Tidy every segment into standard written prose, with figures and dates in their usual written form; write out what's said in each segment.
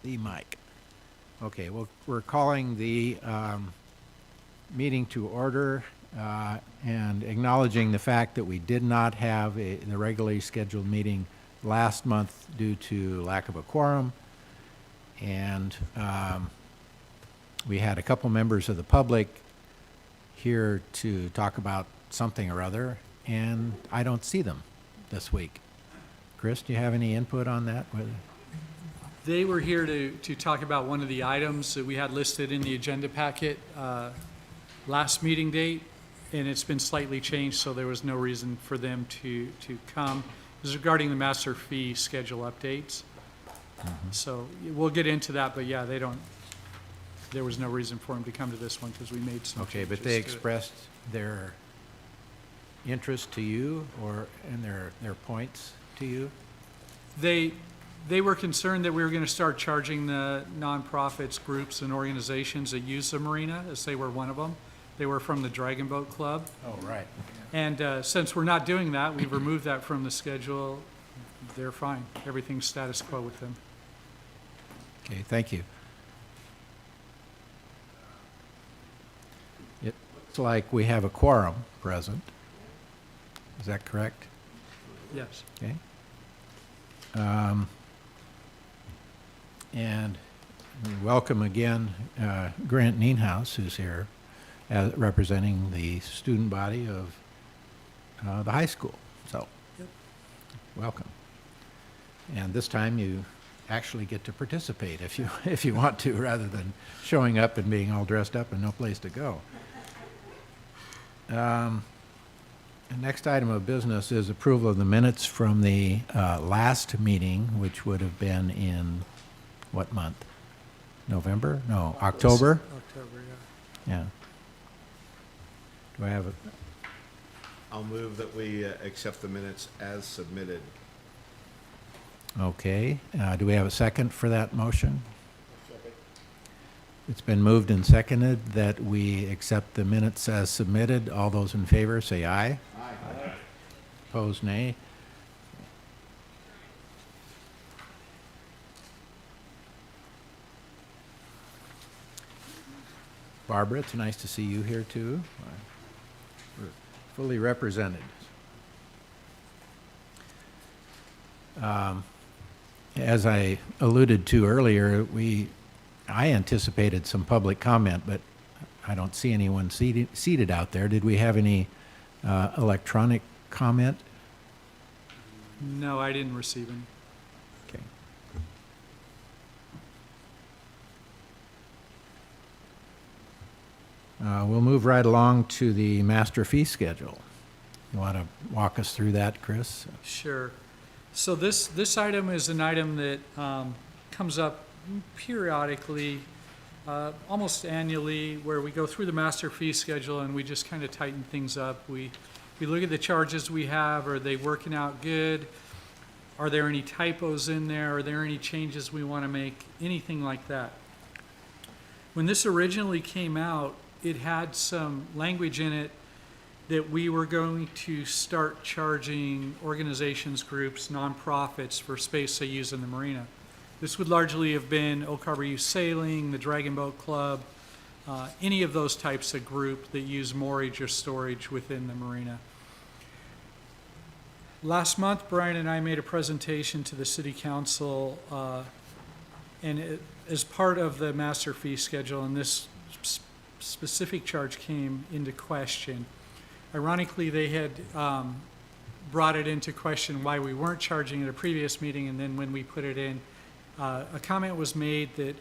the mic. Okay, well, we're calling the meeting to order and acknowledging the fact that we did not have the regularly scheduled meeting last month due to lack of a quorum. And we had a couple members of the public here to talk about something or other, and I don't see them this week. Chris, do you have any input on that? They were here to talk about one of the items that we had listed in the agenda packet last meeting date, and it's been slightly changed, so there was no reason for them to come. It was regarding the master fee schedule updates. Mm-hmm. So we'll get into that, but yeah, there was no reason for them to come to this one because we made some Okay, but they expressed their interest to you and their points to you? They were concerned that we were going to start charging the nonprofits, groups, and organizations that use the marina, as they were one of them. They were from the Dragon Boat Club. Oh, right. And since we're not doing that, we've removed that from the schedule. They're fine. Everything's status quo with them. Okay, thank you. It looks like we have a quorum present. Is that correct? Yes. Okay. And we welcome again Grant Nienhaus, who's here, representing the student body of the high school. So, yep. Welcome. And this time you actually get to participate if you want to, rather than showing up and being all dressed up and no place to go. The next item of business is approval of the minutes from the last meeting, which would have been in what month? November? No, October? October, yeah. Yeah. Do I have a... I'll move that we accept the minutes as submitted. Okay. Do we have a second for that motion? Second. It's been moved and seconded that we accept the minutes as submitted. All those in favor say aye. Aye. Opposed, nay. Barbara, it's nice to see you here too. We're fully represented. As I alluded to earlier, I anticipated some public comment, but I don't see anyone seated out there. Did we have any electronic comment? No, I didn't receive any. Okay. We'll move right along to the master fee schedule. You want to walk us through that, Chris? Sure. So this item is an item that comes up periodically, almost annually, where we go through the master fee schedule and we just kind of tighten things up. We look at the charges we have. Are they working out good? Are there any typos in there? Are there any changes we want to make? Anything like that. When this originally came out, it had some language in it that we were going to start charging organizations, groups, nonprofits for space they use in the marina. This would largely have been Oak Harbor Youth Sailing, the Dragon Boat Club, any of those types of group that use moorage or storage within the marina. Last month, Brian and I made a presentation to the City Council, as part of the master fee schedule, and this specific charge came into question. Ironically, they had brought it into question why we weren't charging at a previous meeting, and then when we put it in, a comment was made that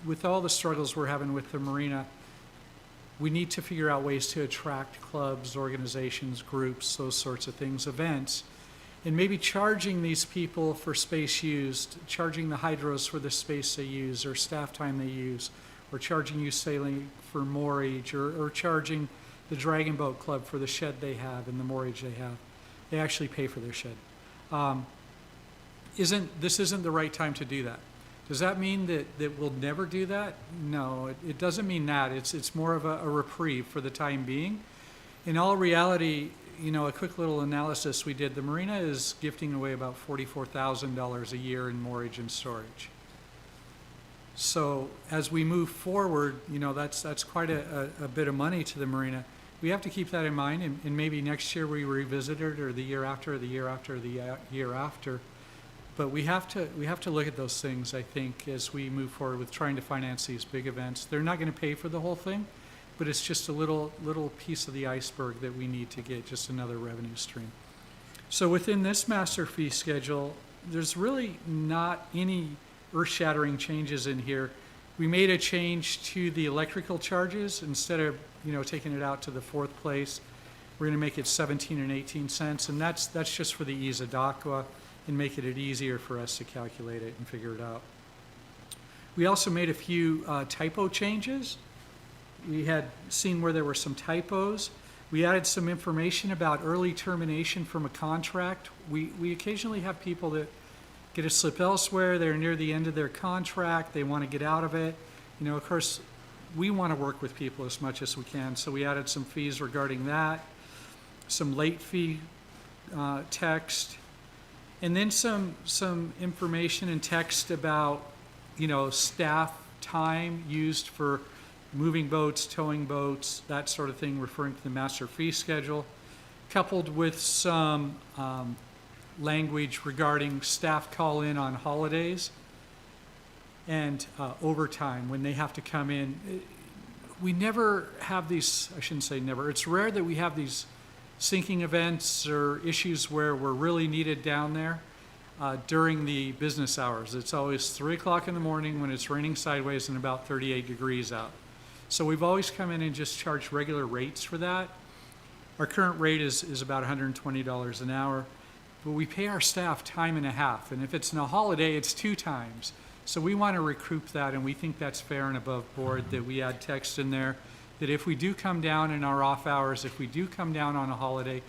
with all the struggles we're having with the marina, we need to figure out ways to attract clubs, organizations, groups, those sorts of things, events, and maybe charging these people for space used, charging the hydros for the space they use or staff time they use, or charging youth sailing for moorage, or charging the Dragon Boat Club for the shed they have and the moorage they have. They actually pay for their shed. This isn't the right time to do that. Does that mean that we'll never do that? No, it doesn't mean that. It's more of a reprieve for the time being. In all reality, a quick little analysis we did, the marina is gifting away about $44,000 a year in moorage and storage. So as we move forward, that's quite a bit of money to the marina. We have to keep that in mind, and maybe next year we revisit it, or the year after, or the year after, or the year after. But we have to look at those things, I think, as we move forward with trying to finance these big events. They're not going to pay for the whole thing, but it's just a little piece of the iceberg that we need to get, just another revenue stream. So within this master fee schedule, there's really not any earth-shattering changes in here. We made a change to the electrical charges. Instead of taking it out to the fourth place, we're going to make it 17 and 18 cents, and that's just for the ease of DACA and making it easier for us to calculate it and figure it out. We also made a few typo changes. We had seen where there were some typos. We added some information about early termination from a contract. We occasionally have people that get a slip elsewhere. They're near the end of their contract. They want to get out of it. Of course, we want to work with people as much as we can. So we added some fees regarding that, some late fee text, and then some information and text about, staff time used for moving boats, towing boats, that sort of thing, referring to the master fee schedule, coupled with some language regarding staff call-in on holidays and overtime when they have to come in. We never have these, I shouldn't say never, it's rare that we have these sinking events or issues where we're really needed down there during the business hours. It's always 3 o'clock in the morning when it's raining sideways and about 38 degrees out. So we've always come in and just charged regular rates for that. Our current rate is about $120 an hour, but we pay our staff time and a half, and if it's in a holiday, it's 2 times. So we want to recoup that, and we think that's fair and above board that we add text in there, that if we do come down in our off hours, if we do come down on a holiday,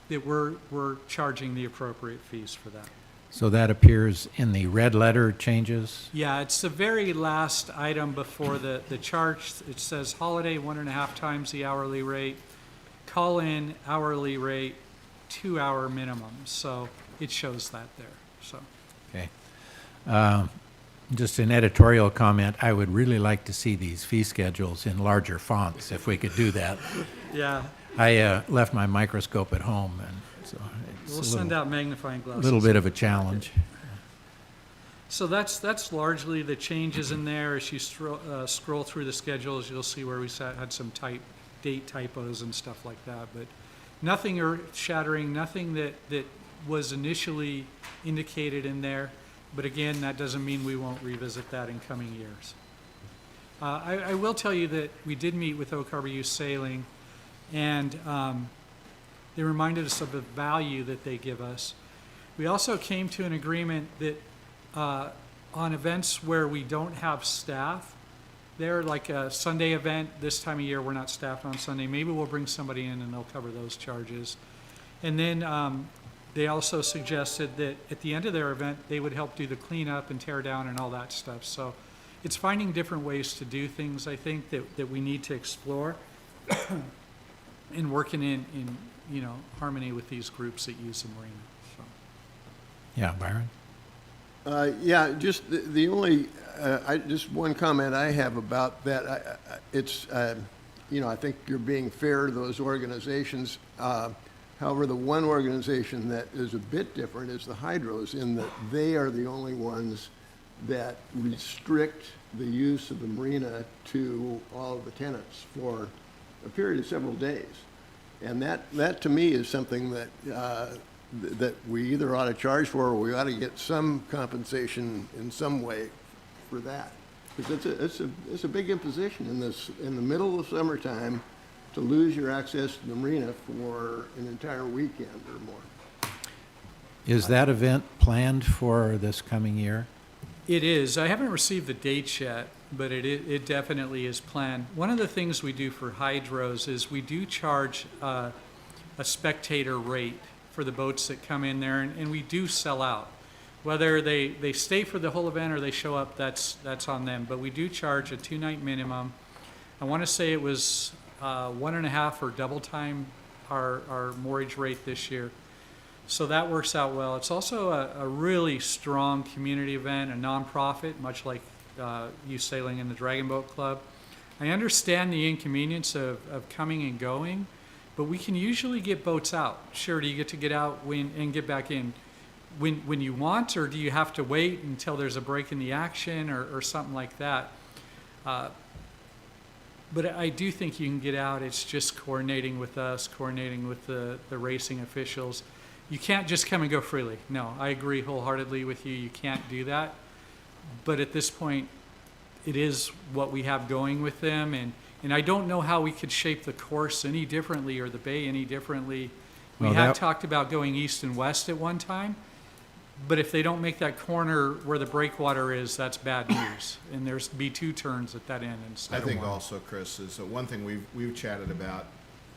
that we're charging the appropriate fees for that. So that appears in the red letter changes? Yeah, it's the very last item before the charge. It says holiday 1.5 times the hourly rate, call-in hourly rate, 2 hour minimum. So it shows that there. So. Okay. Just an editorial comment, I would really like to see these fee schedules in larger fonts, if we could do that. Yeah. I left my microscope at home, and so We'll send out magnifying glasses. a little bit of a challenge. So that's largely the changes in there. As you scroll through the schedules, you'll see where we had some date typos and stuff like that. But nothing earth-shattering, nothing that was initially indicated in there. But again, that doesn't mean we won't revisit that in coming years. I will tell you that we did meet with Oak Harbor Youth Sailing, and they reminded us of the value that they give us. We also came to an agreement that on events where we don't have staff, they're like a Sunday event, this time of year we're not staffed on Sunday, maybe we'll bring somebody in and they'll cover those charges. And then they also suggested that at the end of their event, they would help do the cleanup and tear down and all that stuff. So it's finding different ways to do things, I think, that we need to explore and working in harmony with these groups that use the marina. So. Yeah, Byron? Yeah, just the only, just one comment I have about that. I think you're being fair to those organizations. However, the one organization that is a bit different is the Hydros, in that they are the only ones that restrict the use of the marina to all of the tenants for a period of several days. And that to me is something that that we either ought to charge for, or we ought to get some compensation in some way for that. Because it's a big imposition in the middle of summertime to lose your access to the marina for an entire weekend or more. Is that event planned for this coming year? It is. I haven't received the dates yet, but it definitely is planned. One of the things we do for hydros is we do charge a spectator rate for the boats that come in there, and we do sell out. Whether they stay for the whole event or they show up, that's on them. But we do charge a 2-night minimum. I want to say it was 1.5 or double time our mortgage rate this year. So that works out well. It's also a really strong community event, a nonprofit, much like youth sailing in the Dragon Boat Club. I understand the inconvenience of coming and going, but we can usually get boats out. Sure, do you get to get out and get back in when you want, or do you have to wait until there's a break in the action or something like that? But I do think you can get out. It's just coordinating with us, coordinating with the racing officials. You can't just come and go freely. No, I agree wholeheartedly with you. You can't do that. But at this point, it is what we have going with them. And I don't know how we could shape the course any differently or the bay any differently. We Well, had that- talked about going east and west at one time. But if they don't make that corner where the breakwater is, that's bad news. And there's be 2 turns at that end I instead of think one. also, Chris, is one thing we've chatted about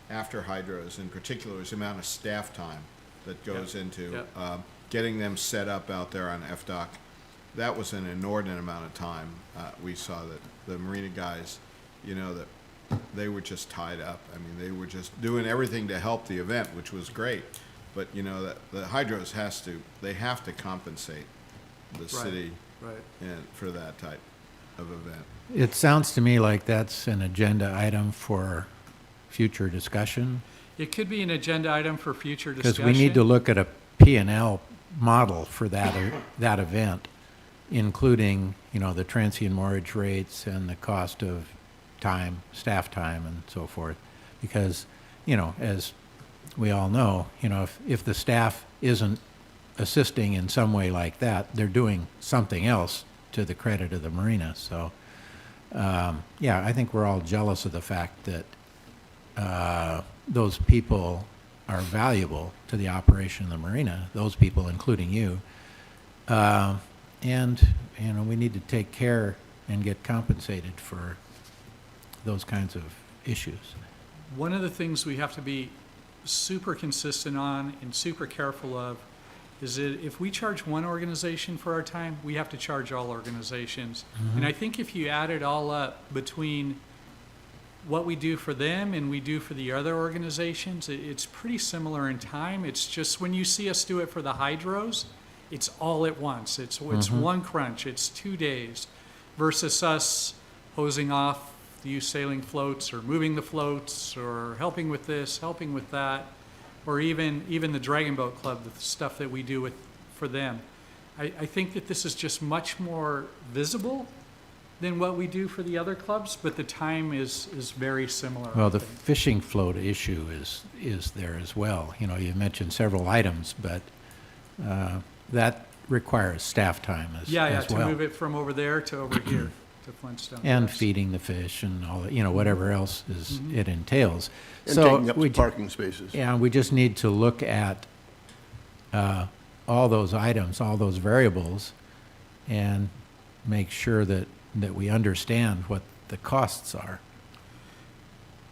after hydros in particular is the amount of staff time that goes into Yep. getting them set up out there on FDOC. That was an inordinate amount of time. We saw that the Marina guys, that they were just tied up. I mean, they were just doing everything to help the event, which was great. But, that the hydros they have to compensate the city Right. for that type of event. It sounds to me like that's an agenda item for future discussion, It could be an agenda item for future because discussion. we need to look at a P&L model for that event, including, the transient mortgage rates and the cost of time, staff time and so forth. Because, as we all know, if the staff isn't assisting in some way like that, they're doing something else to the credit of the marina. So, I think we're all jealous of the fact that those people are valuable to the operation of the marina, those people including you. And, we need to take care and get compensated for those kinds of issues. One of the things we have to be super consistent on and super careful of is that if we charge one organization for our time, we have to charge all organizations. And I think if you add it all up between what we do for them and we do for the other organizations, it's pretty similar in time. It's just when you see us do it for the hydros, it's all at once. It's one crunch. It's 2 days versus us hosing off the youth sailing floats or moving the floats or helping with this, helping with that, or even the Dragon Boat Club, the stuff that we do for them. I think that this is just much more visible than what we do for the other clubs, but the time is very similar. Well, I the think. fishing float issue is there as well. You mentioned several items, but that requires staff time as Yeah, as to well. move it from over there to over here to Flintstone. And Yes. feeding the fish and all, whatever else it entails. And So taking up we the ju- parking spaces. Yeah, we just need to look at all those items, all those variables, and make sure that we understand what the costs are.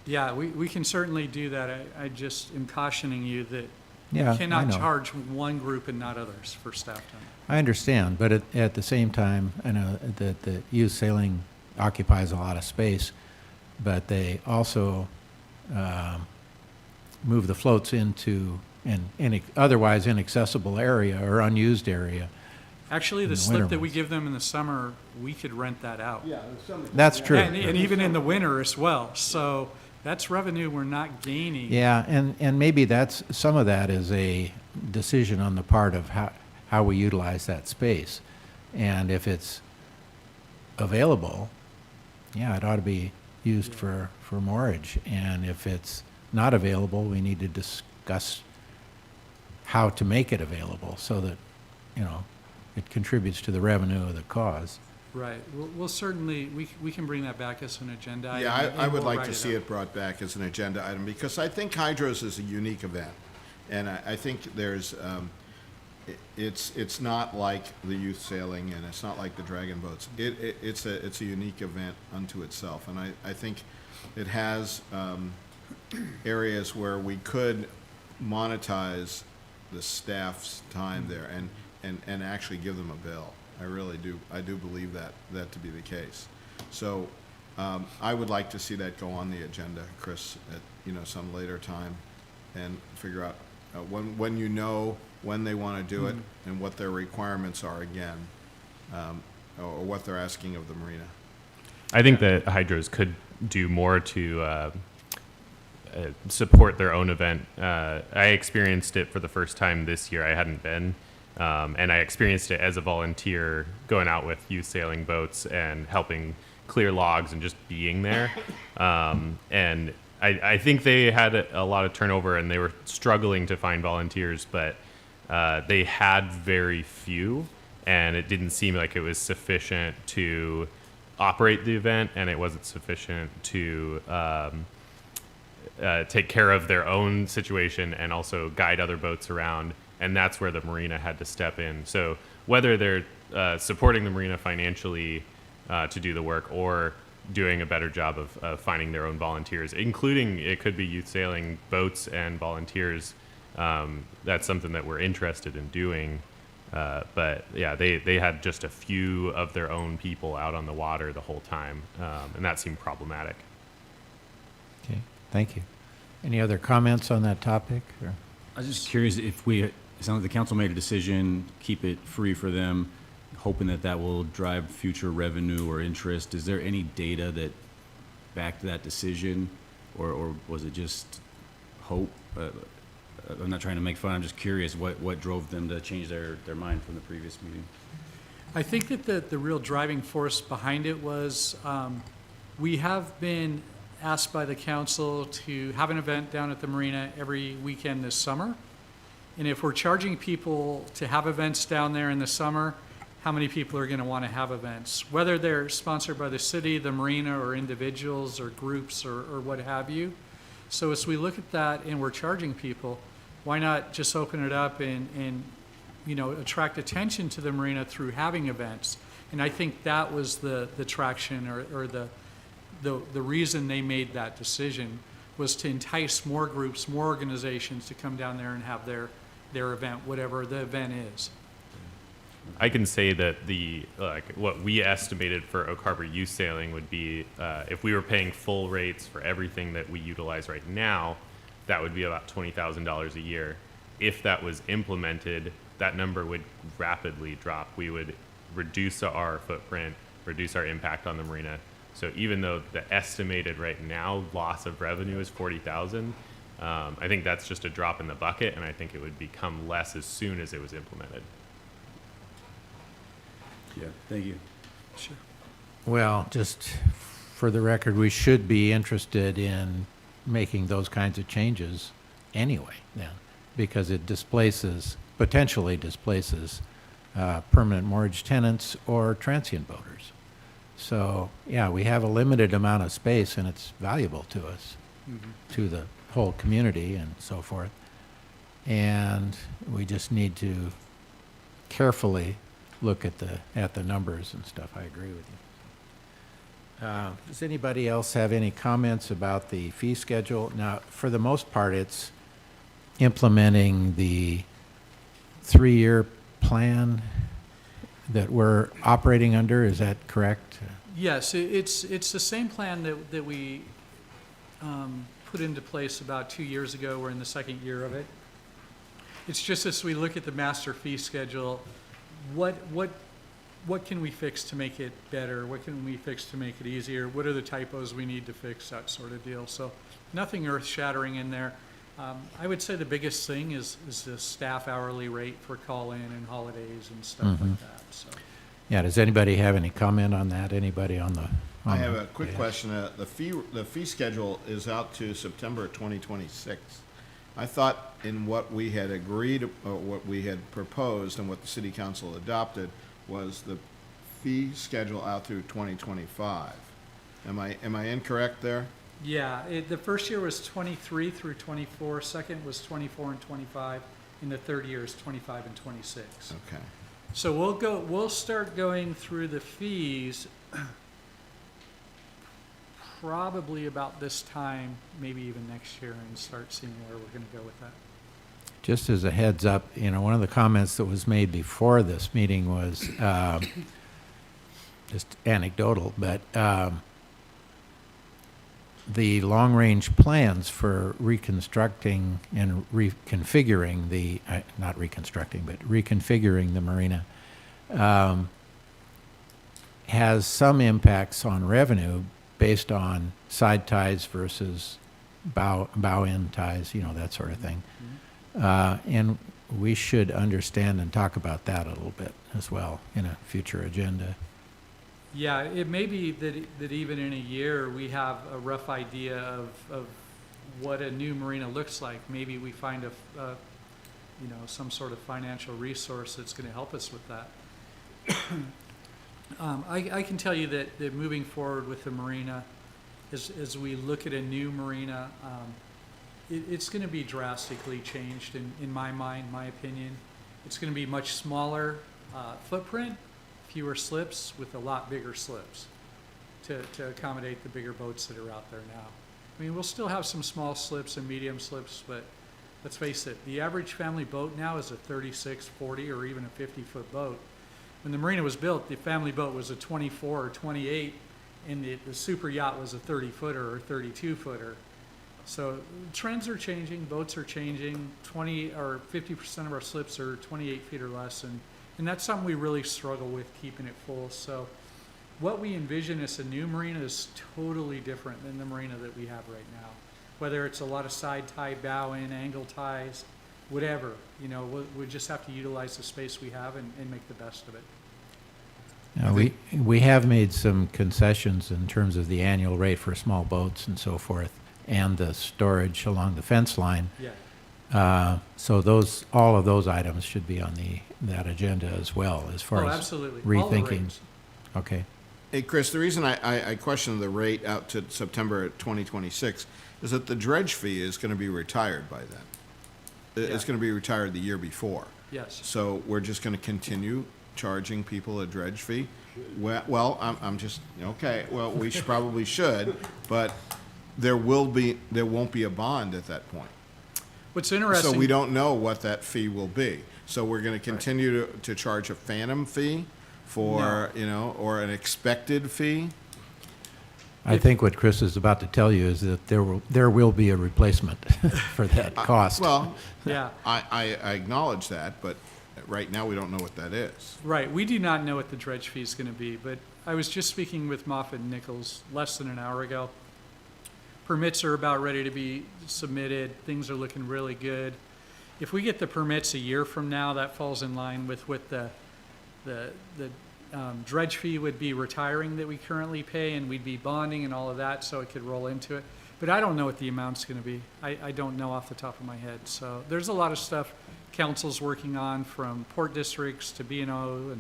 Yeah, we can certainly do that. I just am cautioning you that Yeah, you cannot I know. charge one group and not others for staff time. I understand, but at the same time, I know that the youth sailing occupies a lot of space, but they also move the floats into an otherwise inaccessible area or unused area. Actually, In the the slip winter that we months. give them in the summer, we could rent that out. Yeah. That's true. And even in the winter as well. So that's revenue we're not gaining. Yeah, and maybe some of that is a decision on the part of how we utilize that space. And if it's available, yeah, it ought to be used for moorage. And if it's not available, we need to discuss how to make it available so that, it contributes to the revenue of the cause. Right. We'll certainly, we can bring that back as an agenda item. Yeah, and I would we'll like write to see up. it brought back as an agenda item, because I think hydros is a unique event. And I think there's, it's not like the youth sailing, and it's not like the dragon boats. It's a unique event unto itself. And I think it has areas where we could monetize the staff's time there and actually give them a bill. I really do. I do believe that to be the case. So I would like to see that go on the agenda, Chris, at some later time, and figure out when when they want to do it and what their requirements are again, or what they're asking of the marina. I think that hydros could do more to support their own event. I experienced it for the first time this year. I hadn't been. And I experienced it as a volunteer going out with youth sailing boats and helping clear logs and just being there. And I think they had a lot of turnover and they were struggling to find volunteers, but they had very few, and it didn't seem like it was sufficient to operate the event, and it wasn't sufficient to take care of their own situation and also guide other boats around. And that's where the marina had to step in. So whether they're supporting the marina financially to do the work or doing a better job of finding their own volunteers, including it could be youth sailing boats and volunteers, that's something that we're interested in doing. But yeah, they had just a few of their own people out on the water the whole time, and that seemed problematic. Okay, thank you. Any other comments on that topic? Or? I was just curious if it sounds like the council made a decision, keep it free for them, hoping that will drive future revenue or interest. Is there any data that backed that decision, or was it just hope? I'm not trying to make fun. I'm just curious what drove them to change their mind from the previous meeting. I think that the real driving force behind it was we have been asked by the council to have an event down at the marina every weekend this summer. And if we're charging people to have events down there in the summer, how many people are going to want to have events? Whether they're sponsored by the city, the marina, or individuals or groups or what have you. So as we look at that and we're charging people, why not just open it up and attract attention to the marina through having events? And I think that was the traction or the reason they made that decision, was to entice more groups, more organizations to come down there and have their event, whatever the event is. I can say that what we estimated for Oak Harbor youth sailing would be, if we were paying full rates for everything that we utilize right now, that would be about $20,000 a year. If that was implemented, that number would rapidly drop. We would reduce our footprint, reduce our impact on the marina. So even though the estimated right now loss of revenue is $40,000, I think that's just a drop in the bucket, and I think it would become less as soon as it was implemented. Yeah, thank you. Sure. Well, just for the record, we should be interested in making those kinds of changes anyway then, because it potentially displaces permanent mortgage tenants or transient boaters. So, yeah, we have a limited amount of space, and it's valuable to us, to the whole community and so forth. And we just need to carefully look at the numbers and stuff. I agree with you. Does anybody else have any comments about the fee schedule? Now, for the most part, it's implementing the 3-year plan that we're operating under. Is that correct? Yes, it's the same plan that we put into place about 2 years ago. We're in the second year of it. It's just as we look at the master fee schedule, what can we fix to make it better? What can we fix to make it easier? What are the typos we need to fix? That sort of deal. So nothing earth-shattering in there. I would say the biggest thing is the staff hourly rate for call-in and holidays and stuff like that. So. Yeah, does anybody have any comment on that? Anybody on the... I have a quick question. The fee schedule is out to September 2026. I thought in what we had agreed, or what we had proposed and what the city council adopted was the fee schedule out through 2025. Am I incorrect there? Yeah, the first year was 23 through 24, second was 24 and 25, and the third year is 25 and 26. Okay. So we'll start going through the fees probably about this time, maybe even next year, and start seeing where we're going to go with that. Just as a heads up, one of the comments that was made before this meeting was just anecdotal, but the long-range plans for reconstructing and reconfiguring not reconstructing, but reconfiguring the marina has some impacts on revenue based on side ties versus bow end ties, that sort of thing. And we should understand and talk about that a little bit as well in a future agenda. Yeah, it may be that even in a year, we have a rough idea of what a new marina looks like. Maybe we find some sort of financial resource that's going to help us with that. I can tell you that moving forward with the marina, as we look at a new marina, it's going to be drastically changed in my mind, my opinion. It's going to be much smaller footprint, fewer slips with a lot bigger slips to accommodate the bigger boats that are out there now. I mean, we'll still have some small slips and medium slips, but let's face it, the average family boat now is a 36, 40, or even a 50-foot boat. When the marina was built, the family boat was a 24 or 28, and the super yacht was a 30-footer or 32-footer. So trends are changing, boats are changing. 20 or 50% of our slips are 28 feet or less, and that's something we really struggle with, keeping it full. So what we envision as a new marina is totally different than the marina that we have right now. Whether it's a lot of side tie, bow in, angle ties, whatever, we just have to utilize the space we have and make the best of it. Now, we have made some concessions in terms of the annual rate for small boats and so forth, and the storage along the fence line. Yeah. So all of those items should be on that agenda as well, as far as absolutely. All the rethinking. rates. Okay. Hey, Chris, the reason I question the rate out to September 2026 is that the dredge fee is going to be retired by then. It's going to be retired the year before. Yes. So we're just going to continue charging people a dredge fee? Well, I'm just, okay, well, we probably should, but there won't be a bond at that point. What's interesting. So we don't know what that fee will be. So we're going to continue to charge a phantom fee for, or an expected fee? I think what Chris is about to tell you is that there will be a replacement for that cost. Well, Yeah. I acknowledge that, but right now we don't know what that is. Right. We do not know what the dredge fee is going to be, but I was just speaking with Moffett and Nichols less than an hour ago. Permits are about ready to be submitted. Things are looking really good. If we get the permits a year from now, that falls in line with what the dredge fee would be retiring that we currently pay, and we'd be bonding and all of that, so it could roll into it. But I don't know what the amount's going to be. I don't know off the top of my head. So there's a lot of stuff council's working on, from port districts to B&O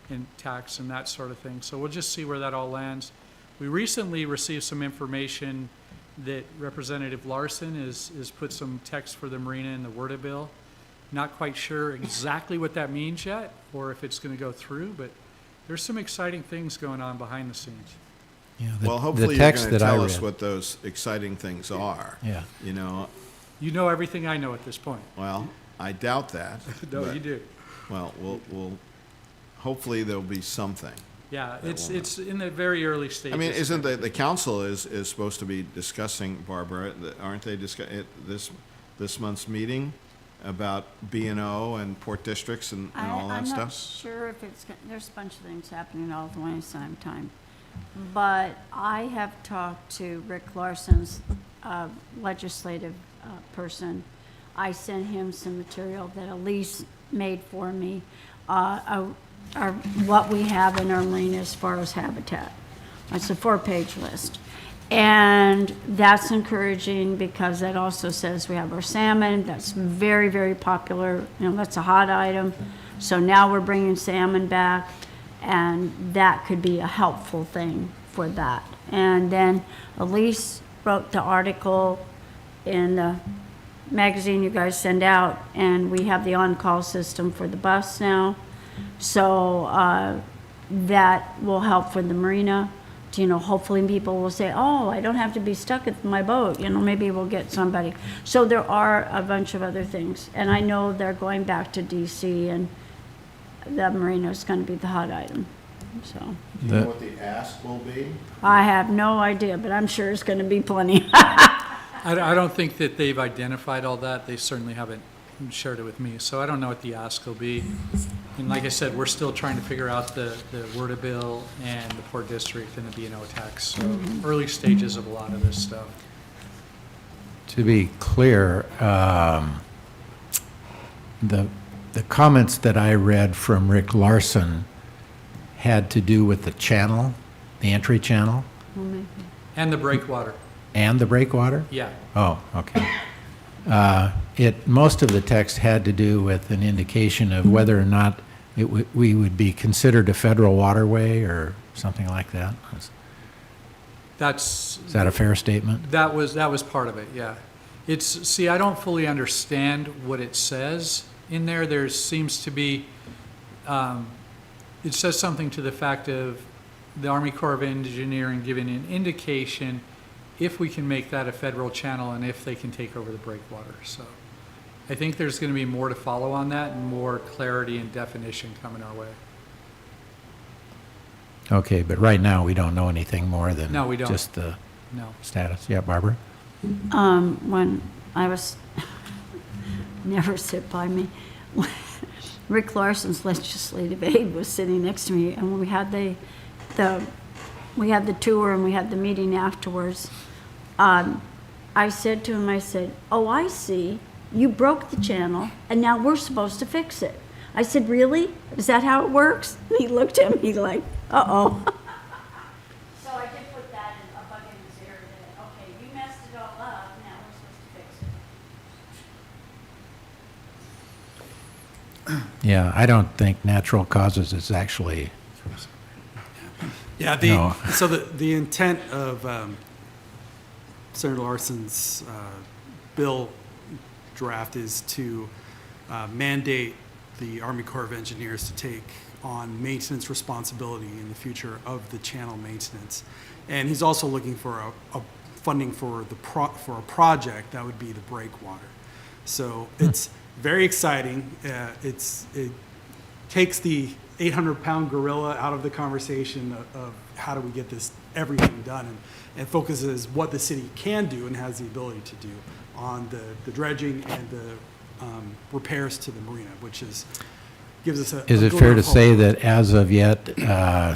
and tax and that sort of thing. So we'll just see where that all lands. We recently received some information that Representative Larson is put some text for the marina in the WRDA bill. Not quite sure exactly what that means yet, or if it's going to go through, but there's some exciting things going on behind the scenes. Yeah, Well, the hopefully you're text going to that I tell us read- what those exciting things are. Yeah. You know everything I know at this point. Well, I doubt that. No, but- you do. Well, we'll hopefully there'll be something. Yeah, That it's in the very early stages. I mean, isn't the council is supposed to be discussing, Barbara, aren't they this month's meeting about B&O and port districts and all that I'm not stuff? sure if there's a bunch of things happening all at the same time. But I have talked to Rick Larson's legislative person. I sent him some material that Elise made for me, what we have in our marina as far as habitat. It's a 4-page list. And that's encouraging because that also says we have our salmon. That's very, very popular. That's a hot item. So now we're bringing salmon back, and that could be a helpful thing for that. And then Elise wrote the article in the magazine you guys send out, and we have the on-call system for the bus now. So that will help for the marina. Hopefully people will say, oh, I don't have to be stuck at my boat. Maybe we'll get somebody. So there are a bunch of other things. And I know they're going back to DC, and the marina is going to be the hot item. So Do you know what the ask will be? I have no idea, but I'm sure it's going to be plenty. I don't think that they've identified all that. They certainly haven't shared it with me, so I don't know what the ask will be. And like I said, we're still trying to figure out the WRDA bill and the Port District and the B&O tax. So early stages of a lot of this stuff. To be clear, the comments that I read from Rick Larson had to do with the channel, the entry channel, And the breakwater, and the breakwater? yeah. Oh, okay. Most of the text had to do with an indication of whether or not we would be considered a federal waterway or something like that. Is that a fair statement? That was part of it, yeah. See, I don't fully understand what it says in there. There seems to be, it says something to the fact of the Army Corps of Engineering giving an indication if we can make that a federal channel and if they can take over the breakwater. So I think there's going to be more to follow on that and more clarity and definition coming our way. Okay, but right now, we don't know anything more than No, we don't. just the No. status. Yeah, Barbara? When I was, never sit by me, Rick Larson's legislative aide was sitting next to me, and when we had the tour and we had the meeting afterwards, I said to him, I said, "Oh, I see, you broke the channel, and now we're supposed to fix it." I said, "Really? Is that how it works?" And he looked at me like, uh-oh. So I did put that in a bug in his ear that, okay, you messed it all up, now we're supposed to fix it. Yeah, I don't think natural causes is actually, Yeah, No. so the intent of Senator Larson's bill draft is to mandate the Army Corps of Engineers to take on maintenance responsibility in the future of the channel maintenance. And he's also looking for a funding for for a project that would be the breakwater. So it's very exciting. It takes the 800-pound gorilla out of the conversation of how do we get everything done, and focuses what the city can do and has the ability to do on the dredging and the repairs to the marina, which gives us a is it glimmer fair to of hope. say that as of yet,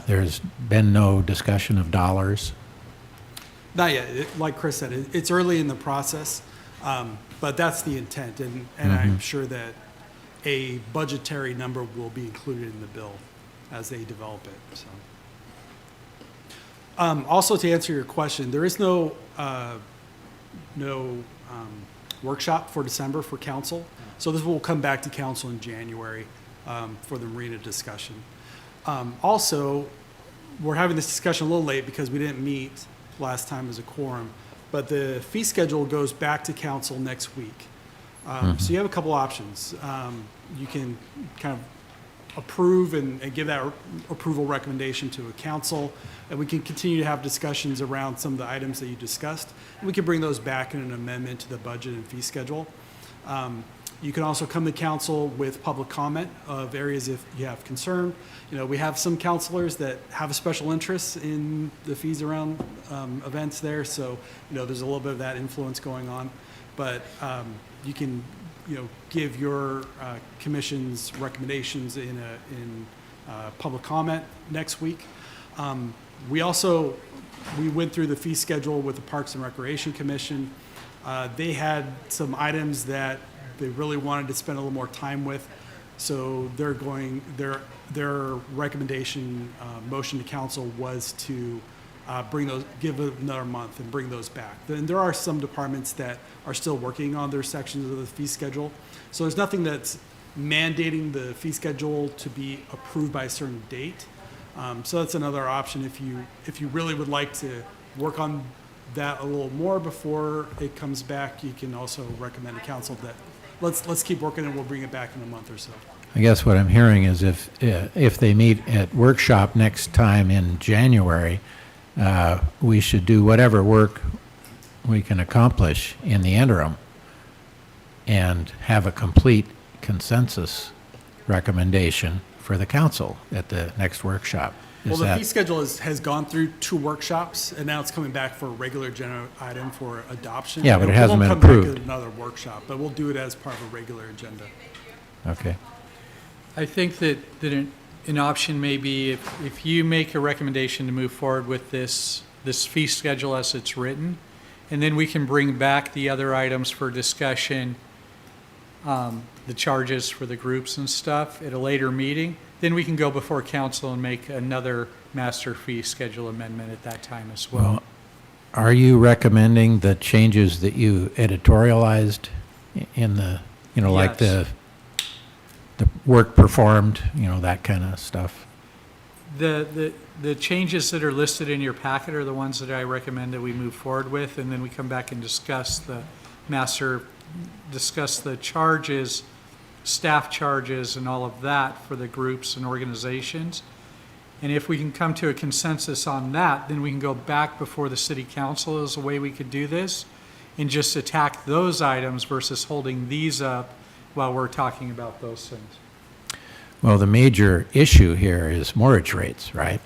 there's been no discussion of dollars? Not yet. Like Chris said, it's early in the process, but that's the intent, and I'm sure that a budgetary number will be included in the bill as they develop it. So, also to answer your question, there is no workshop for December for council, so this will come back to council in January for the marina discussion. Also, we're having this discussion a little late because we didn't meet last time as a quorum, but the fee schedule goes back to council next week. So you have a couple options. You can kind of approve and give that approval recommendation to a council, and we can continue to have discussions around some of the items that you discussed, and we can bring those back in an amendment to the budget and fee schedule. You can also come to council with public comment of areas if you have concern. You know, we have some counselors that have a special interest in the fees around events there, so, you know, there's a little bit of that influence going on. But you can, you know, give your commission's recommendations in public comment next week. We went through the fee schedule with the Parks and Recreation Commission. They had some items that they really wanted to spend a little more time with, so their recommendation motion to council was to give it another month and bring those back. Then there are some departments that are still working on their sections of the fee schedule, so there's nothing that's mandating the fee schedule to be approved by a certain date. So that's another option if you really would like to work on that a little more before it comes back. You can also recommend to council that let's keep working and we'll bring it back in a month or so. I guess what I'm hearing is if they meet at workshop next time in January, we should do whatever work we can accomplish in the interim and have a complete consensus recommendation for the council at the next workshop. Well, the fee schedule has gone through 2 workshops, and now it's coming back for a regular agenda item for adoption. Yeah, but it hasn't been won't come back approved. at another workshop, but we'll do it as part of a regular agenda. Okay. I think that an option may be if you make a recommendation to move forward with this fee schedule as it's written, and then we can bring back the other items for discussion, the charges for the groups and stuff at a later meeting, then we can go before council and make another master fee schedule amendment at that time as well. Well, are you recommending the changes that you editorialized in the, like Yes. the work performed, that kind of stuff? The changes that are listed in your packet are the ones that I recommend that we move forward with, and then we come back and discuss the charges, staff charges, and all of that for the groups and organizations. And if we can come to a consensus on that, then we can go back before the city council as a way we could do this, and just attack those items versus holding these up while we're talking about those things. Well, the major issue here is mortgage rates, right?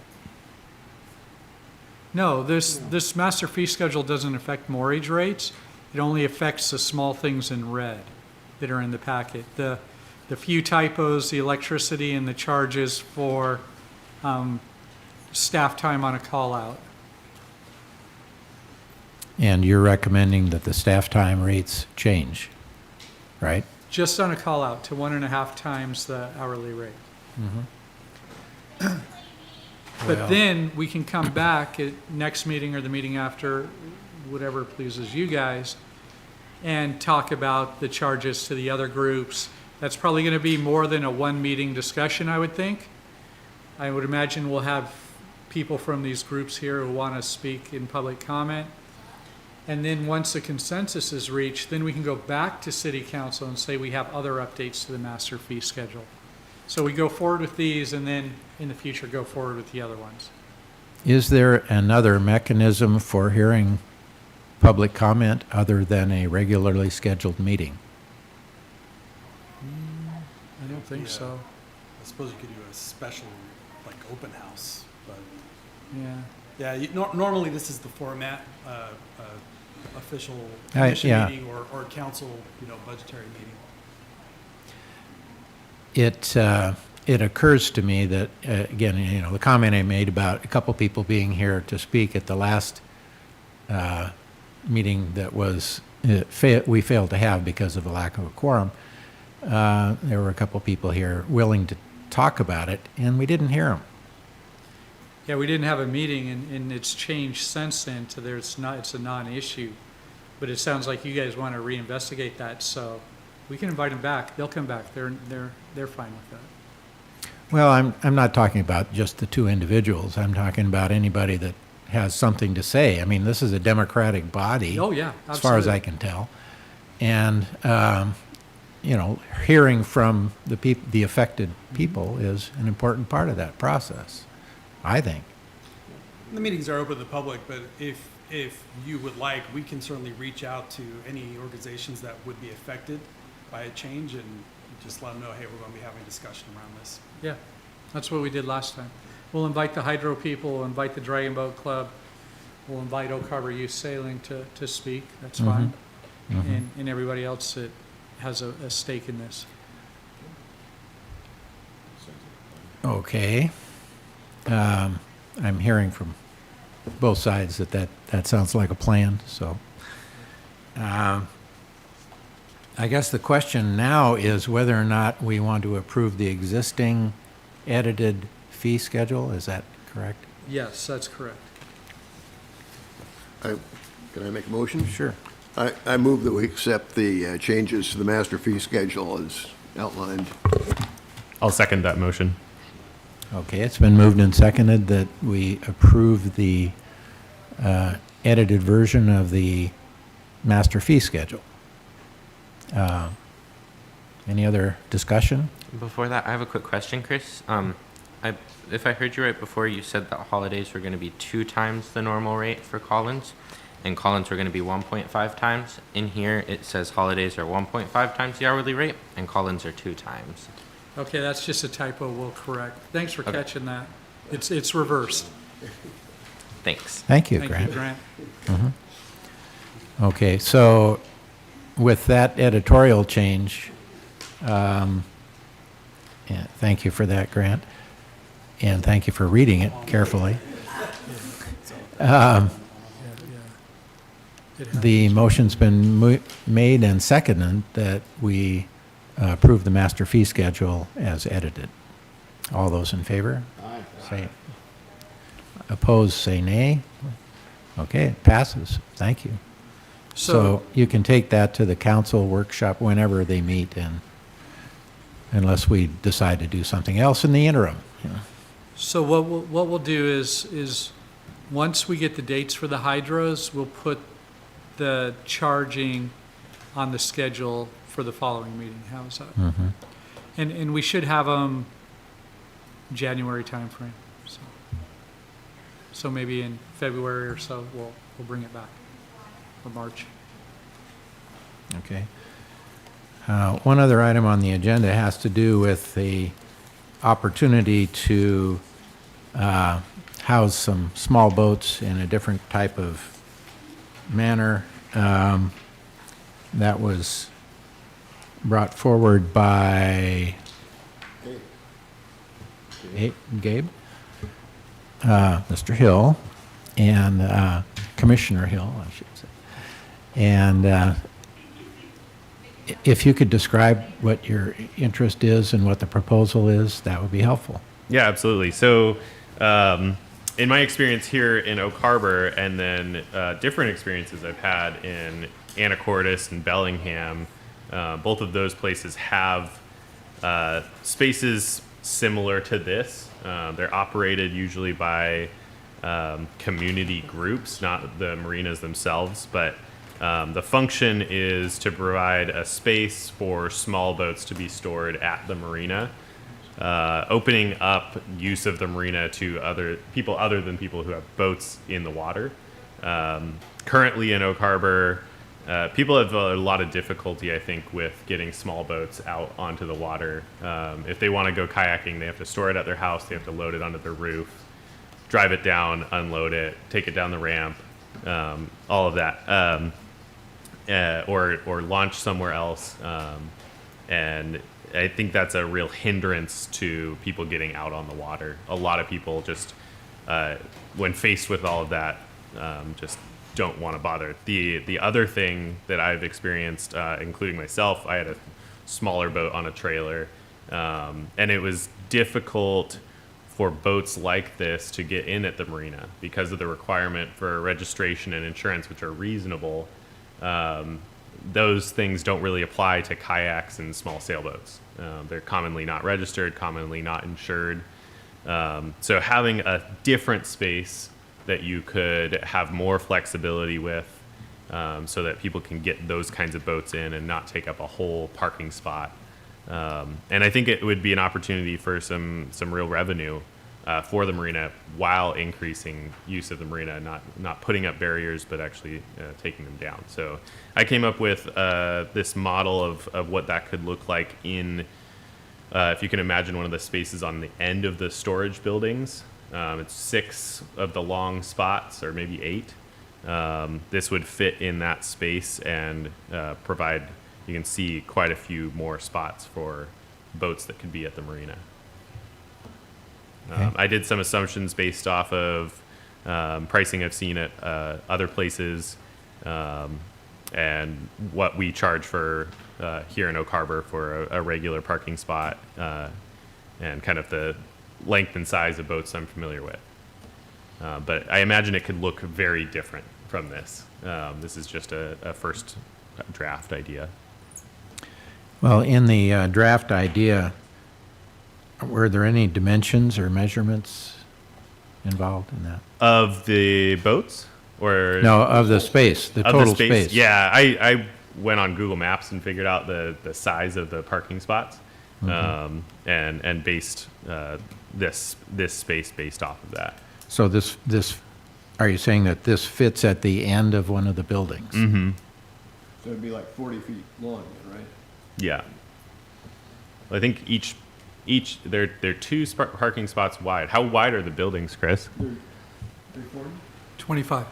No, this master fee schedule doesn't affect mortgage rates. It only affects the small things in red that are in the packet. The few typos, the electricity, and the charges for staff time on a call-out. And you're recommending that the staff time rates change, right? Just on a call-out to 1.5 times the hourly rate. Well- But then we can come back at next meeting or the meeting after, whatever pleases you guys, and talk about the charges to the other groups. That's probably going to be more than a one-meeting discussion, I would think. I would imagine we'll have people from these groups here who want to speak in public comment. And then once a consensus is reached, then we can go back to city council and say we have other updates to the master fee schedule. So we go forward with these, and then in the future go forward with the other ones. Is there another mechanism for hearing public comment other than a regularly scheduled meeting? I don't think Yeah. so. I suppose you could do a special, like, open house, but, Yeah. yeah, normally this is the format, official yeah. commission meeting or council, budgetary meeting. It occurs to me that, again, the comment I made about a couple people being here to speak at the last meeting that was, we failed to have because of a lack of a quorum. There were a couple people here willing to talk about it, and we didn't hear them. Yeah, we didn't have a meeting, and it's changed since then to it's a non-issue. But it sounds like you guys want to reinvestigate that, so we can invite them back. They'll come back. They're fine with that. Well, I'm not talking about just the two individuals. I'm talking about anybody that has something to say. I mean, this is a democratic body. Oh, yeah, as far as absolutely. I can tell. And, hearing from the affected people is an important part of that process, I think. The meetings are open to the public, but if you would like, we can certainly reach out to any organizations that would be affected by a change and just let them know, hey, we're going to be having a discussion around this. Yeah, that's what we did last time. We'll invite the hydro people, we'll invite the Dragon Boat Club, we'll invite Oak Harbor Youth Sailing to speak, that's fine. And everybody else that has a stake in this. Okay. I'm hearing from both sides that sounds like a plan, so. I guess the question now is whether or not we want to approve the existing edited fee schedule, is that correct? Yes, that's correct. Can I make a motion? Sure. I move that we accept the changes to the master fee schedule as outlined. I'll second that motion. Okay, it's been moved and seconded that we approve the edited version of the master fee schedule. Any other discussion? Before that, I have a quick question, Chris. If I heard you right before, you said that holidays were going to be 2 times the normal rate for Collins, and Collins were going to be 1.5 times. In here, it says holidays are 1.5 times the hourly rate, and Collins are 2 times. Okay, that's just a typo, we'll correct. Thanks for Okay. catching that. It's reversed. Thanks. Thank you, Thank Grant. you, Grant. Okay, so with that editorial change, Yeah, thank you for that, Grant. And thank you for reading it carefully. The motion's been made and seconded that we approve the master fee schedule as edited. All those in favor? Aye. Say, opposed, say nay. Okay, it passes. Thank you. So you can take that to the council workshop whenever they meet, and unless we decide to do something else in the interim. you know. So what we'll do is once we get the dates for the hydros, we'll put the charging on the schedule for the following meeting. How's that? Mhm. And we should have them January timeframe. So maybe in February or so, we'll bring it back, or March. Okay. One other item on the agenda has to do with the opportunity to house some small boats in a different type of manner. That was brought forward by Gabe, Mr. Hill, and Commissioner Hill, I should say. And if you could describe what your interest is and what the proposal is, that would be helpful. Yeah, absolutely. So, in my experience here in Oak Harbor, and then different experiences I've had in Anacortes and Bellingham, both of those places have spaces similar to this. They're operated usually by community groups, not the marinas themselves, but the function is to provide a space for small boats to be stored at the marina, opening up use of the marina to other people other than people who have boats in the water. Currently in Oak Harbor, people have a lot of difficulty, I think, with getting small boats out onto the water. If they want to go kayaking, they have to store it at their house, they have to load it onto their roof, drive it down, unload it, take it down the ramp, all of that. Or launch somewhere else. And I think that's a real hindrance to people getting out on the water. A lot of people just, when faced with all of that, just don't want to bother. The other thing that I've experienced, including myself, I had a smaller boat on a trailer, and it was difficult for boats like this to get in at the marina because of the requirement for registration and insurance, which are reasonable. Those things don't really apply to kayaks and small sailboats. They're commonly not registered, commonly not insured. So having a different space that you could have more flexibility with, so that people can get those kinds of boats in and not take up a whole parking spot. And I think it would be an opportunity for some real revenue for the marina while increasing use of the marina, not putting up barriers, but actually taking them down. So I came up with this model of what that could look like in, if you can imagine one of the spaces on the end of the storage buildings. It's 6 of the long spots, or maybe 8. This would fit in that space and provide, you can see quite a few more spots for boats that could be at the marina. Okay. I did some assumptions based off of pricing I've seen at other places, and what we charge for here in Oak Harbor for a regular parking spot, and kind of the length and size of boats I'm familiar with. But I imagine it could look very different from this. This is just a first draft idea. Well, in the draft idea, were there any dimensions or measurements involved in that? Of the boats? Or No, of the space, the of total the space. Yeah, I went on Google Maps and figured out the size of the parking spots, and based this space based off of that. So this, are you saying that this fits at the end of one of the buildings? Mm-hmm. So it'd be like 40 feet long, then, right? Yeah. I think each they're 2 parking spots wide. How wide are the buildings, Chris? They're 40? 25.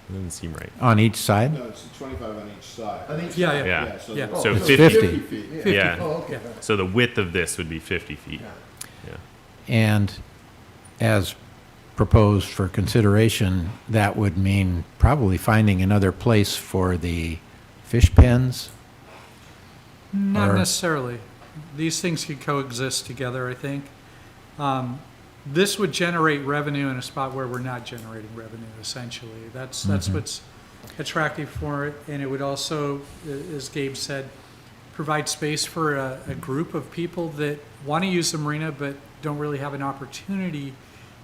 Doesn't seem right. On each side? No, it's 25 on each side. Yeah, yeah. Yeah. So Yeah. the- So it's 50. feet, yeah. Yeah. Oh, okay. So the width of this would be 50 feet. Yeah. And as proposed for consideration, that would mean probably finding another place for the fish pens? Not Or- necessarily. These things could coexist together, I think. This would generate revenue in a spot where we're not generating revenue, essentially. That's what's attractive for it, and it would also, as Gabe said, provide space for a group of people that want to use the marina but don't really have an opportunity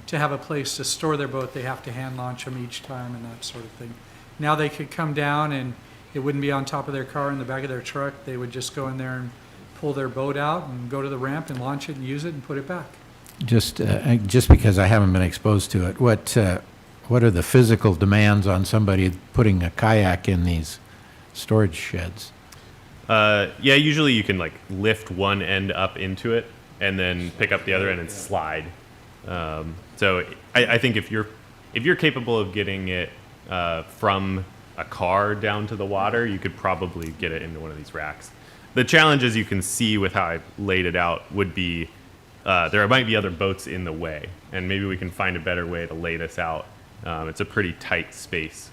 to have a place to store their boat. They have to hand launch them each time and that sort of thing. Now they could come down and it wouldn't be on top of their car in the back of their truck. They would just go in there and pull their boat out and go to the ramp and launch it and use it and put it back. Just because I haven't been exposed to it, what are the physical demands on somebody putting a kayak in these storage sheds? Yeah, usually you can like lift one end up into it and then pick up the other end and slide. So I think if you're capable of getting it from a car down to the water, you could probably get it into one of these racks. The challenge, as you can see with how I laid it out, would be there might be other boats in the way, and maybe we can find a better way to lay this out. It's a pretty tight space,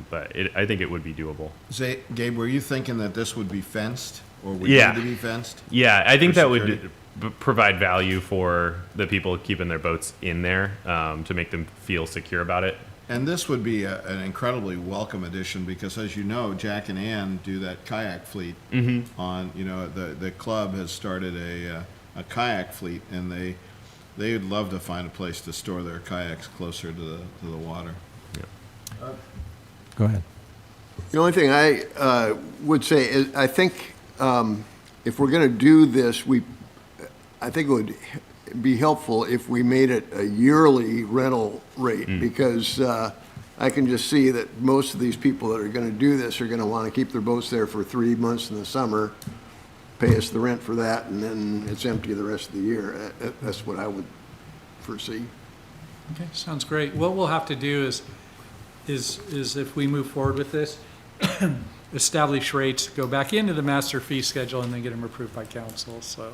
but I think it would be doable. Gabe, were you thinking that this would be fenced, or would Yeah. need to be fenced? Yeah, I think For that would security? provide value for the people keeping their boats in there to make them feel secure about it. And this would be an incredibly welcome addition because, as you know, Jack and Ann do that kayak fleet. On the club has started a kayak fleet, and they would love to find a place to store their kayaks closer to the water. Go ahead. The only thing I would say is, I think if we're going to do this, I think it would be helpful if we made it a yearly rental rate, because I can just see that most of these people that are going to do this are going to want to keep their boats there for 3 months in the summer, pay us the rent for that, and then it's empty the rest of the year. That's what I would foresee. Okay, sounds great. What we'll have to do is if we move forward with this, establish rates, go back into the master fee schedule, and then get them approved by council. So,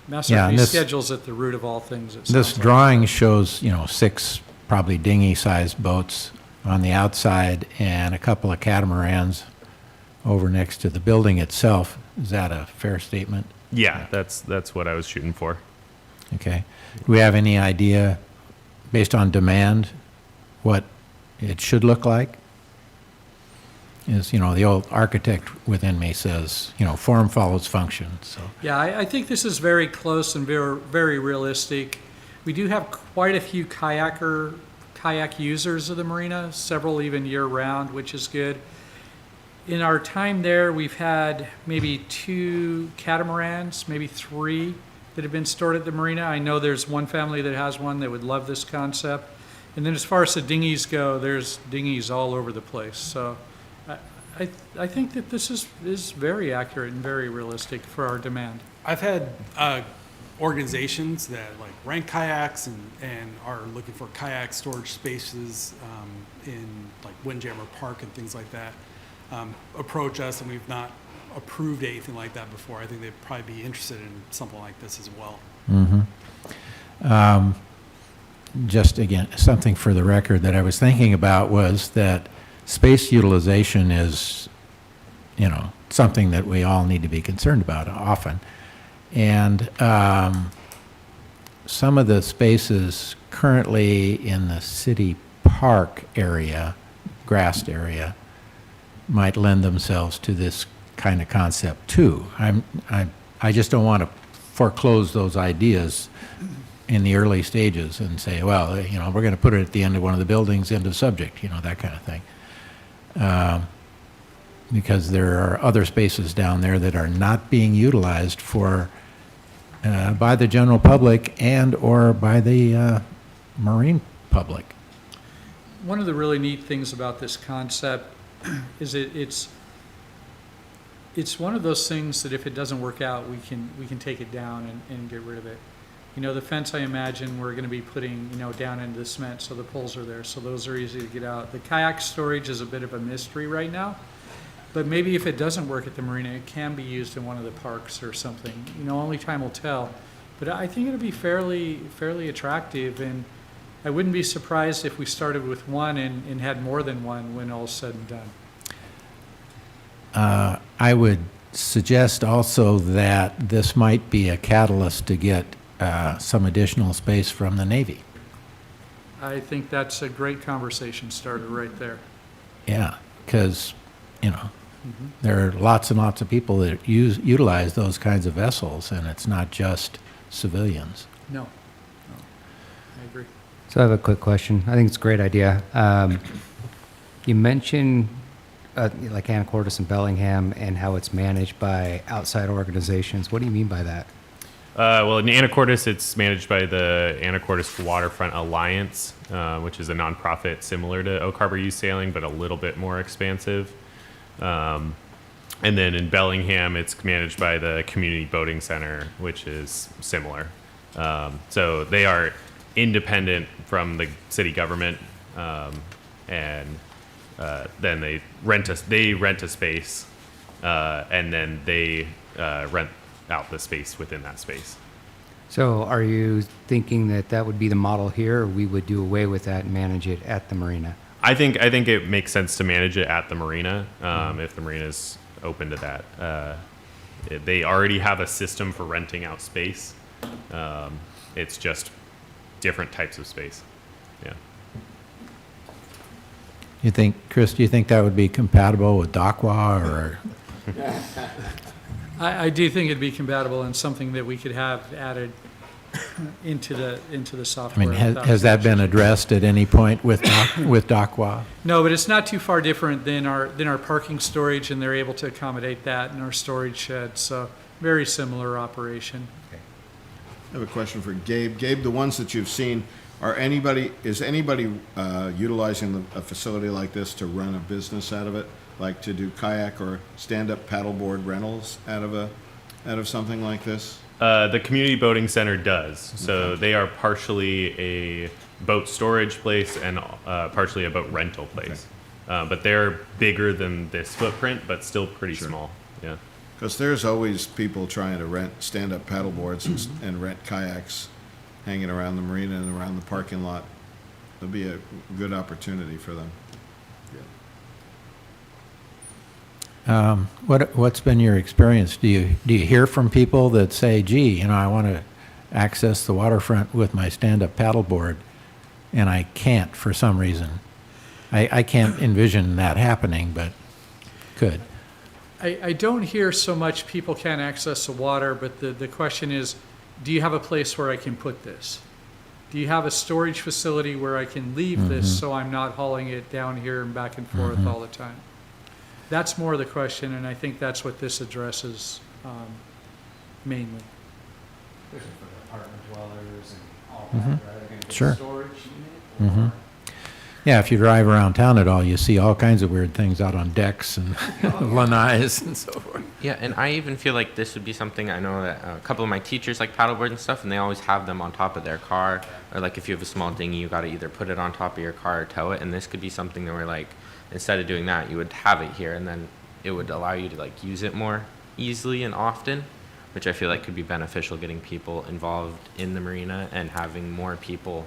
master Yeah, fee and this- schedule's at the root of all things. it This sounds like. drawing shows, 6 probably dinghy-sized boats on the outside and a couple of catamarans over next to the building itself. Is that a fair statement? Yeah, that's what I was shooting for. Okay. Do we have any idea, based on demand, what it should look like? Is, the old architect within me says, form follows function, so. Yeah, I think this is very close and very, very realistic. We do have quite a few kayak users of the marina, several even year-round, which is good. In our time there, we've had maybe 2 catamarans, maybe 3 that have been stored at the marina. I know there's one family that has one that would love this concept. And then as far as the dinghies go, there's dinghies all over the place. So I think that this is very accurate and very realistic for our demand. I've had organizations that like rent kayaks and are looking for kayak storage spaces in like Windjammer Park and things like that approach us, and we've not approved anything like that before. I think they'd probably be interested in something like this as well. Just again, something for the record that I was thinking about was that space utilization is, something that we all need to be concerned about often. And some of the spaces currently in the city park area, grassed area, might lend themselves to this kind of concept too. I just don't want to foreclose those ideas in the early stages and say, well, we're going to put it at the end of one of the buildings, end of subject, that kind of thing. Because there are other spaces down there that are not being utilized by the general public and or by the marine public. One of the really neat things about this concept is it's one of those things that if it doesn't work out, we can take it down and get rid of it. You know, the fence, I imagine, we're gonna be putting, you know, down into the cement, so the poles are there, so those are easy to get out. The kayak storage is a bit of a mystery right now, but maybe if it doesn't work at the marina, it can be used in one of the parks or something. You know, only time will tell. But I think it'll be fairly attractive, and I wouldn't be surprised if we started with one and had more than one when all's said and done. I would suggest also that this might be a catalyst to get some additional space from the Navy. I think that's a great conversation starter right there. Yeah, because, you know, there are lots and lots of people that utilize those kinds of vessels, and it's not just civilians. No, I agree. So I have a quick question. I think it's a great idea. You mentioned like Anacortes and Bellingham and how it's managed by outside organizations. What do you mean by that? Well, in Anacortes, it's managed by the Anacortes Waterfront Alliance, which is a nonprofit similar to Oak Harbor Youth Sailing, but a little bit more expansive. And then in Bellingham, it's managed by the Community Boating Center, which is similar. So they are independent from the city government, and then they rent a space, and then they rent out the space within that space. So are you thinking that that would be the model here, or we would do away with that and manage it at the marina? I think it makes sense to manage it at the marina, if the marina is open to that. They already have a system for renting out space. It's just different types of space. Yeah. You think, Chris, do you think that would be compatible with DACWA or? I do think it'd be compatible and something that we could have added into the I software. mean, without has that been question. addressed at any point with DACWA? No, but it's not too far different than our parking storage, and they're able to accommodate that in our storage shed. So very similar operation. I have a question for Gabe. Gabe, the ones that you've seen, is anybody utilizing a facility like this to run a business out of it? Like to do kayak or stand-up paddleboard rentals out of something like this? The Community Boating Center does. So they are partially a boat storage place and partially a boat rental place. But they're bigger than this footprint, but still pretty small. Yeah. Because there's always people trying to rent stand-up paddleboards and rent kayaks hanging around the marina and around the parking lot. It'll be a good opportunity for them. What's been your experience? Do you hear from people that say, gee, you know, I want to access the waterfront with my stand-up paddleboard, and I can't for some reason? I can't envision that happening, but could. I don't hear so much people can't access the water, but the question is, do you have a place where I can put this? Do you have a storage facility where I can leave this so I'm not hauling it down here and back and forth all the time? That's more the question, and I think that's what this addresses mainly. Especially for the apartment dwellers and all that, right? They're gonna get a Sure. storage unit, or- Yeah, if you drive around town at all, you see all kinds of weird things out on decks and lanais and so forth. Yeah, and I even feel like this would be something, I know that a couple of my teachers like paddleboard and stuff, and they always have them on top of their car. Or like if you have a small dinghy, you got to either put it on top of your car or tow it. And this could be something that we're like, instead of doing that, you would have it here, and then it would allow you to like use it more easily and often, which I feel like could be beneficial, getting people involved in the marina and having more people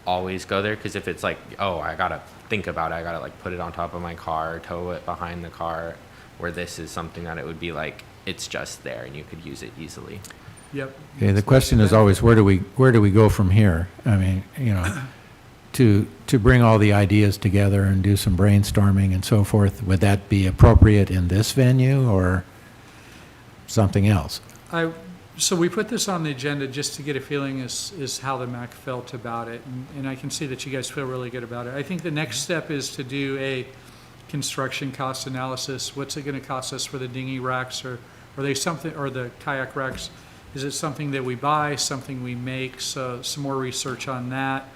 always go there. Because if it's like, oh, I gotta think about it, I gotta like put it on top of my car, tow it behind the car, where this is something that it would be like it's just there and you could use it easily. Yep. Okay, the question is always, where do we go from here? I mean, you know, to bring all the ideas together and do some brainstorming and so forth, would that be appropriate in this venue or something else? So we put this on the agenda just to get a feeling is how the MAC felt about it, and I can see that you guys feel really good about it. I think the next step is to do a construction cost analysis. What's it going to cost us for the dinghy racks, or are they something, or the kayak racks? Is it something that we buy, something we make? So some more research on that.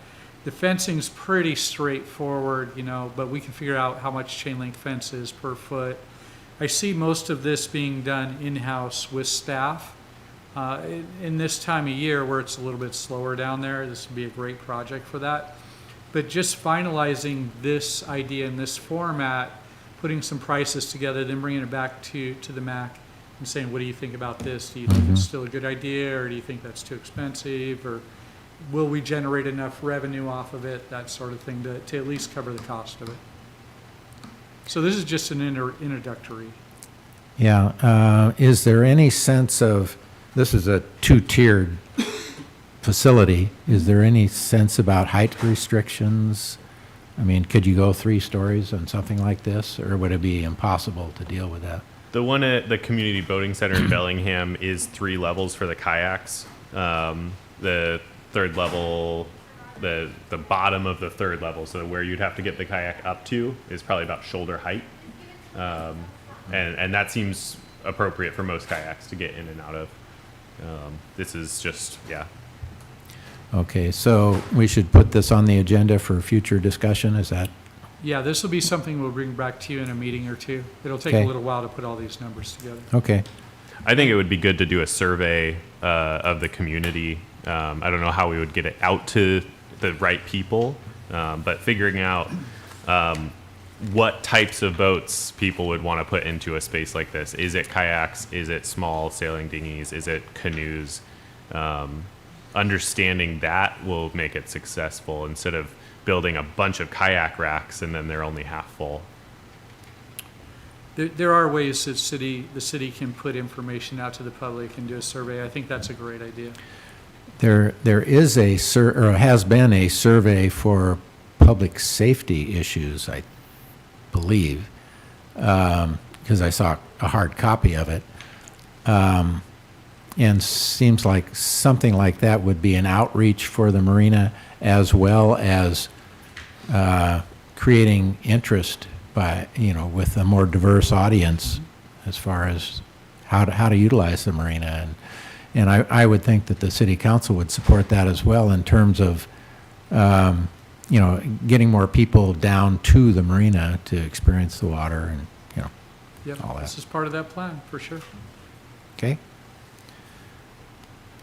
The fencing's pretty straightforward, you know, but we can figure out how much chain link fence is per foot. I see most of this being done in-house with staff. in this time of year where it's a little bit slower down there, this would be a great project for that. But just finalizing this idea in this format, putting some prices together, then bringing it back to the MAC and saying, what do you think about this? Do you think it's still a good idea, or do you think that's too expensive? Or will we generate enough revenue off of it? That sort of thing to at least cover the cost of it. So this is just an introductory. Yeah. Is there any sense of, this is a two-tiered facility, is there any sense about height restrictions? I mean, could you go 3 stories on something like this, or would it be impossible to deal with that? The one at the community boating center in Bellingham is 3 levels for the kayaks. The third level, the bottom of the third level, so where you'd have to get the kayak up to, is probably about shoulder height. And that seems appropriate for most kayaks to get in and out of. This is just, yeah. Okay, so we should put this on the agenda for future discussion, is that? Yeah, this will be something we'll bring back to you in a meeting or two. It'll take Okay. a little while to put all these numbers together. Okay. I think it would be good to do a survey of the community. I don't know how we would get it out to the right people, but figuring out what types of boats people would want to put into a space like this. Is it kayaks? Is it small sailing dinghies? Is it canoes? Understanding that will make it successful instead of building a bunch of kayak racks and then they're only half full. There are ways that the city can put information out to the public and do a survey. I think that's a great idea. There is or has been a survey for public safety issues, I believe, because I saw a hard copy of it. And seems like something like that would be an outreach for the marina, as well as creating interest by, with a more diverse audience as far as how to utilize the marina. And I would think that the city council would support that as well in terms of, getting more people down to the marina to experience the water and, Yep, all that. this is part of that plan, for sure. Okay?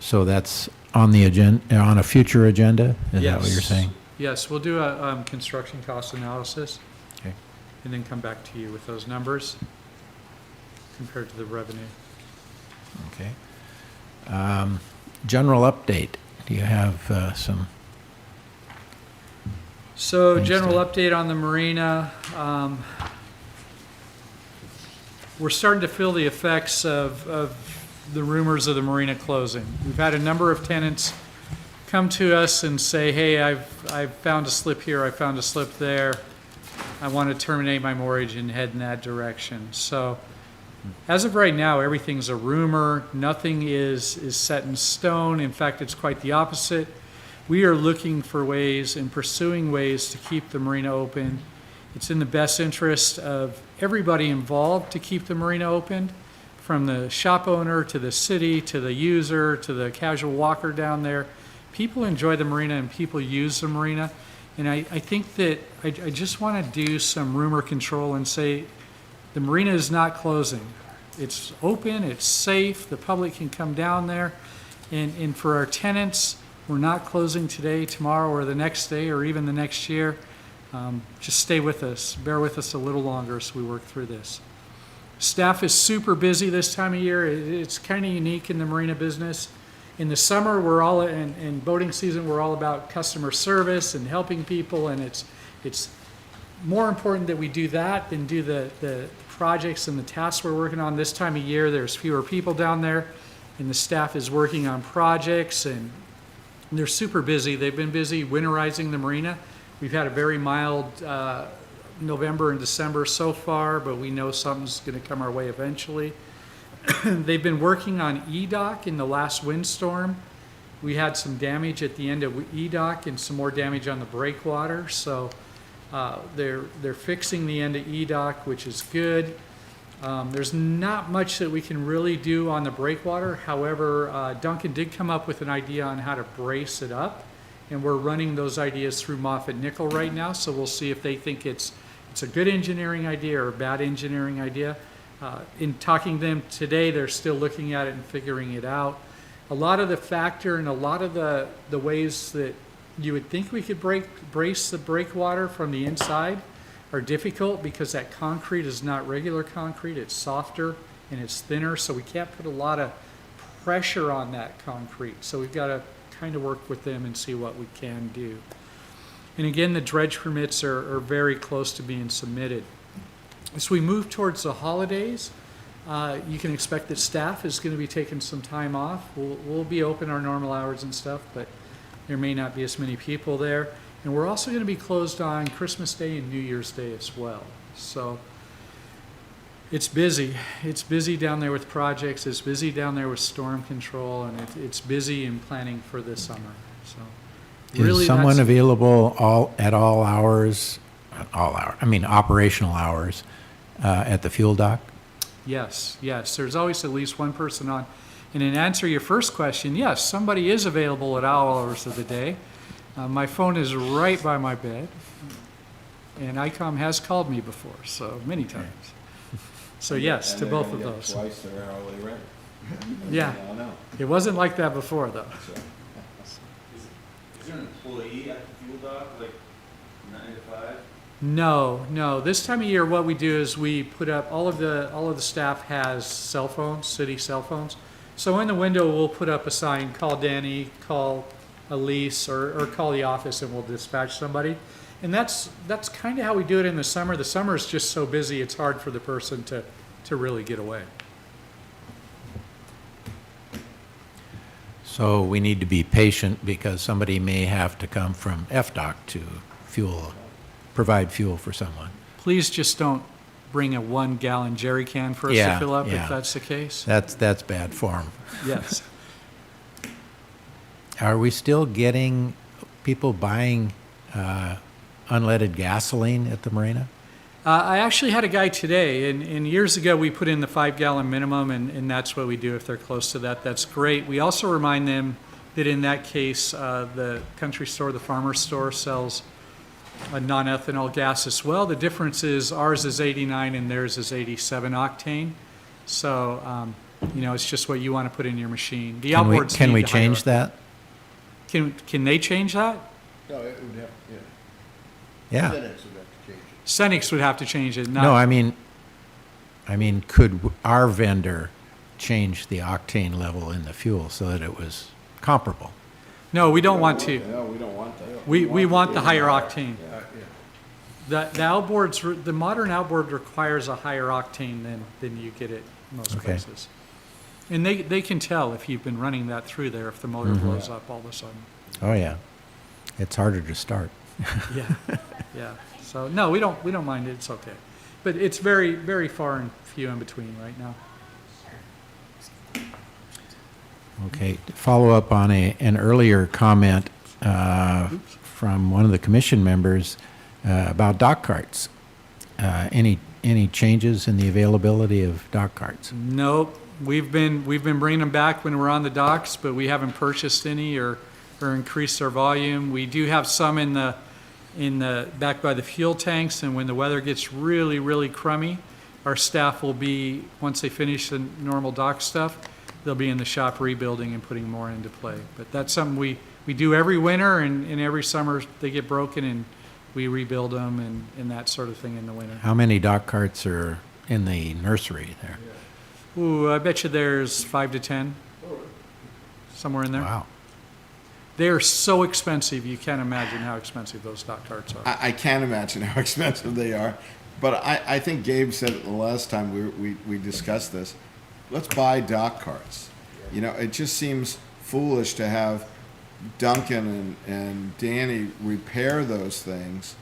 So that's on the agenda, on a future agenda? Is that what you're Yes. saying? Yes, we'll do a construction cost analysis Okay. and then come back to you with those numbers compared to the revenue. Okay. General update. Do you have some? So Thanks, general Dan. update on the marina. We're starting to feel the effects of the rumors of the marina closing. We've had a number of tenants come to us and say, hey, I've found a slip here, I found a slip there. I want to terminate my mortgage and head in that direction. So as of right now, everything's a rumor. Nothing is set in stone. In fact, it's quite the opposite. We are looking for ways and pursuing ways to keep the marina open. It's in the best interest of everybody involved to keep the marina open, from the shop owner to the city to the user to the casual walker down there. People enjoy the marina and people use the marina. And I think that I just want to do some rumor control and say the marina is not closing. It's open, it's safe, the public can come down there. And for our tenants, we're not closing today, tomorrow, or the next day, or even the next year. Just stay with us, bear with us a little longer as we work through this. Staff is super busy this time of year. It's kind of unique in the marina business. In the summer, we're all, in boating season, we're all about customer service and helping people, and it's more important that we do that than do the projects and the tasks we're working on. This time of year, there's fewer people down there, and the staff is working on projects, and they're super busy. They've been busy winterizing the marina. We've had a very mild November and December so far, but we know something's going to come our way eventually. They've been working on E-Dock in the last windstorm. We had some damage at the end of E-Dock and some more damage on the breakwater. So they're fixing the end of E-Dock, which is good. There's not much that we can really do on the breakwater. However, Duncan did come up with an idea on how to brace it up, and we're running those ideas through Moffett Nickel right now. So we'll see if they think it's a good engineering idea or a bad engineering idea. In talking to them today, they're still looking at it and figuring it out. a lot of the factor and a lot of the ways that you would think we could brace the breakwater from the inside are difficult because that concrete is not regular concrete. It's softer and it's thinner, so we can't put a lot of pressure on that concrete. So we've got to kind of work with them and see what we can do. And again, the dredge permits are very close to being submitted. As we move towards the holidays, you can expect that staff is going to be taking some time off. We'll be open our normal hours and stuff, but there may not be as many people there. And we're also going to be closed on Christmas Day and New Year's Day as well. So it's busy. It's busy down there with projects. It's busy down there with storm control, and it's busy in planning for this summer. So really, Is someone that's- available at all hours, operational hours, at the fuel dock? Yes, yes. There's always at least one person on. And in answer to your first question, yes, somebody is available at all hours of the day. My phone is right by my bed, and ICOM has called me before, so many times. So yes, to both of those. Twice their hourly rate. Yeah, it wasn't like that before, though. Is there an employee at the fuel dock, like 9 to 5? No. This time of year, what we do is we put up, all of the staff has cell phones, city cell phones. So in the window, we'll put up a sign, call Danny, call Elise, or call the office, and we'll dispatch somebody. And that's kind of how we do it in the summer. The summer is just so busy, it's hard for the person to really get away. So we need to be patient because somebody may have to come from FDOC to provide fuel for someone. Please just don't bring a 1-gallon jerry can for us to Yeah, fill up yeah. if that's the case. That's bad form. Yes. Are we still getting people buying unleaded gasoline at the marina? I actually had a guy today, and years ago we put in the 5-gallon minimum, and that's what we do if they're close to that. That's great. We also remind them that in that case, the country store, the farmer store, sells a non-ethanol gas as well. The difference is ours is 89 and theirs is 87 octane. So, it's just what you want to put in your machine. The outboards Can we need the higher- change that? Can they change that? No, it would have, Yeah. Senex would have to change it. Senex would have to change it. No, I mean, could our vendor change the octane level in the fuel so that it was comparable? No, we don't want to. No, we don't want that. We want the higher octane. The outboards, the modern outboard requires a higher octane than you get at most Okay. places. And they can tell if you've been running that through there, if the motor blows up all of a sudden. Oh, yeah. It's harder to start. Yeah, yeah. So, no, we don't mind it, it's okay. But it's very, very far and few in between right now. Okay, to follow up on an earlier comment from one of the commission members about dock carts. Any changes in the availability of dock carts? Nope, we've been bringing them back when we're on the docks, but we haven't purchased any or increased our volume. We do have some in the back by the fuel tanks, and when the weather gets really, really crummy, our staff will be, once they finish the normal dock stuff, they'll be in the shop rebuilding and putting more into play. But that's something we do every winter, and every summer they get broken and we rebuild them and that sort of thing in the winter. How many dock carts are in the nursery there? Ooh, I bet you there's 5 to 10, somewhere in there. Wow. They are so expensive, you can't imagine how expensive those dock carts are. I can't imagine how expensive they are, but I think Gabe said it the last time we discussed this. Let's buy dock carts. It just seems foolish to have Duncan and Danny repair those things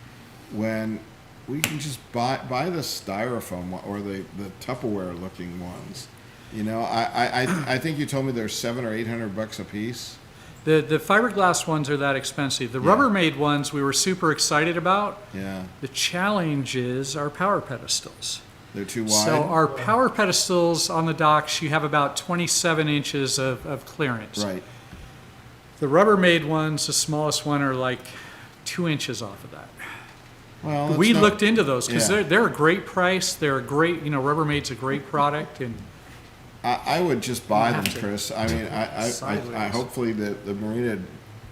when we can just buy the styrofoam or the Tupperware looking ones. I think you told me they're $700 or $800 a piece. The fiberglass ones are that expensive. The Rubbermaid ones we were super excited about. Yeah, The challenge is our power pedestals. they're too wide. So our power pedestals on the docks, you have about 27 inches of clearance. Right. The Rubbermaid ones, the smallest one, are like 2 inches off of that. Well, it's We not- looked into those because Yeah. they're a great price. They're a great, Rubbermaid's a great product, and I would just buy them, have to. Chris. I mean, I Sideways. hopefully the Marina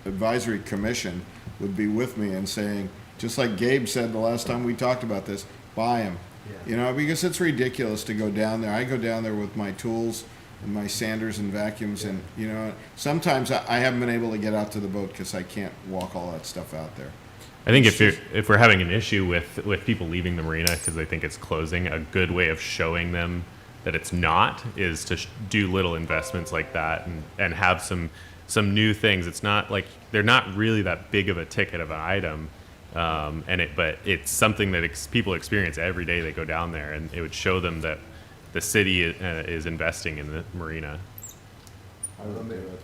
Advisory Commission would be with me and saying, just like Gabe said the last time we talked about this, buy them. You know, because it's ridiculous to go down there. I go down there with my tools and my sanders and vacuums, and you know, sometimes I haven't been able to get out to the boat because I can't walk all that stuff out there. I think if we're having an issue with people leaving the marina because they think it's closing, a good way of showing them that it's not is to do little investments like that and have some new things. It's not like they're not really that big of a ticket of an item, but it's something that people experience every day they go down there, and it would show them that the city is investing in the marina. I would do it.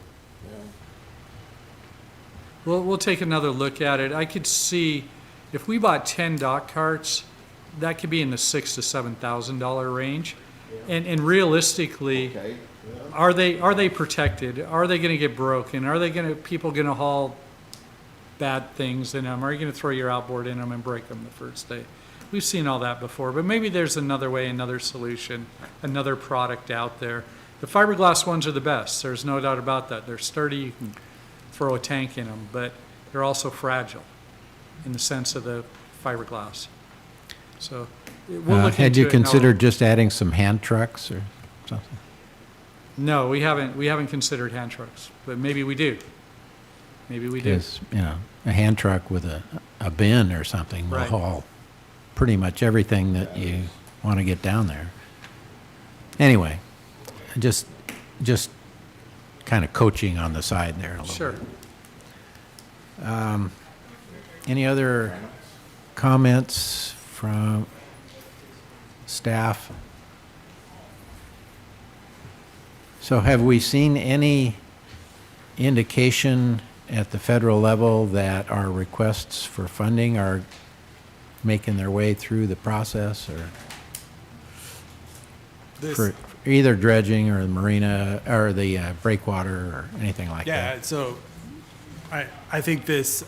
We'll take another look at it. I could see if we bought 10 dock carts, that could be in the $6,000 to $7,000 range. And realistically, Okay. are they protected? Are they going to get broken? Are people going to haul bad things in them? Are you going to throw your outboard in them and break them the first day? We've seen all that before, but maybe there's another way, another solution, another product out there. The fiberglass ones are the best. There's no doubt about that. They're sturdy. You can throw a tank in them, but they're also fragile in the sense of the fiberglass. So we'll look Had into you it. No, considered just adding some hand trucks or something? No, we haven't considered hand trucks, but maybe we do. Maybe we do. Because, you know, a hand truck with a bin or something will Right. haul pretty much everything that you want to get down there. Anyway, just kind of coaching on the side there a little Sure. bit. Any other comments from staff? So have we seen any indication at the federal level that our requests for funding are making their way through the process, or for either dredging or the marina or the breakwater or anything like Yeah, that? so I think this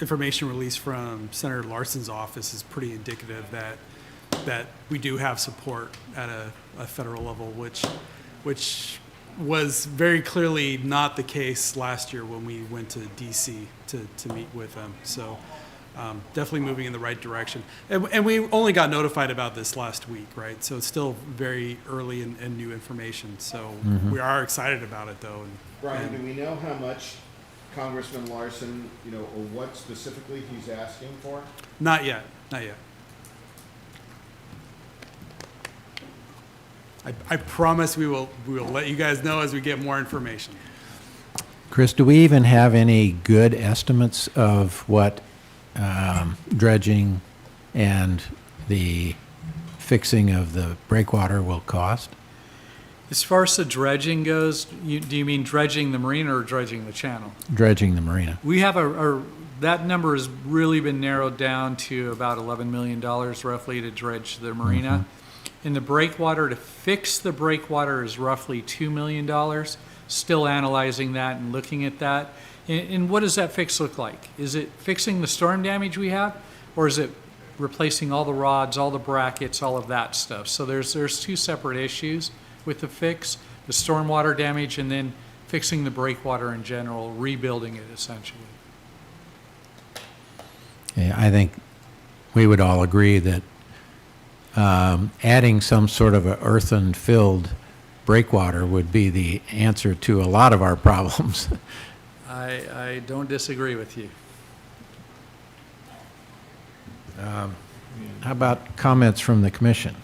information release from Senator Larson's office is pretty indicative that we do have support at a federal level, which was very clearly not the case last year when we went to DC to meet with them. So definitely moving in the right direction. And we only got notified about this last week, right? So it's still very early and new information. So we are excited about it, though. Brian, do we know how much Congressman Larson, you know, or what specifically he's asking for? Not yet, not yet. I promise we will let you guys know as we get more information. Chris, do we even have any good estimates of what dredging and the fixing of the breakwater will cost? As far as the dredging goes, do you mean dredging the marina or dredging the channel? Dredging the marina. We have that number has really been narrowed down to about $11 million roughly to dredge the marina. And the breakwater, to fix the breakwater, is roughly $2 million. Still analyzing that and looking at that. And what does that fix look like? Is it fixing the storm damage we have, or is it replacing all the rods, all the brackets, all of that stuff? So there's two separate issues with the fix: the stormwater damage, and then fixing the breakwater in general, rebuilding it essentially. Yeah, I think we would all agree that adding some sort of a earthen-filled breakwater would be the answer to a lot of our problems. I don't disagree with you. How about comments from the commission?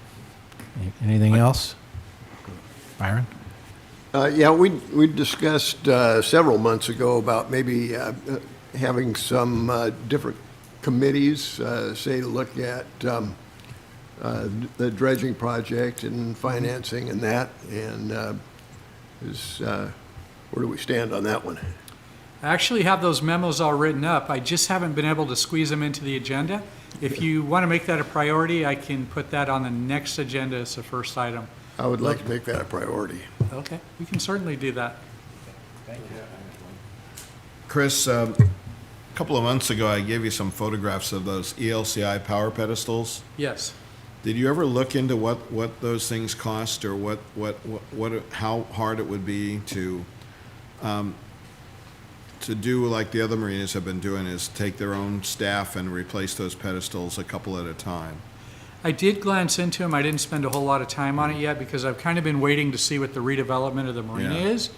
Anything else? Byron? Yeah, we discussed several months ago about maybe having some different committees, say, to look at the dredging project and financing and that, and where do we stand on that one? I actually have those memos all written up. I just haven't been able to squeeze them into the agenda. If you want to make that a priority, I can put that on the next agenda as the first item. I would like to make that a priority. Okay, we can certainly do that. Chris, a couple of months ago, I gave you some photographs of those ELCI power pedestals. Yes. Did you ever look into what those things cost, or how hard it would be to do like the other marinas have been doing, is take their own staff and replace those pedestals a couple at a time? I did glance into them. I didn't spend a whole lot of time on it yet because I've kind of been waiting to see what the redevelopment of the marina Yeah. is.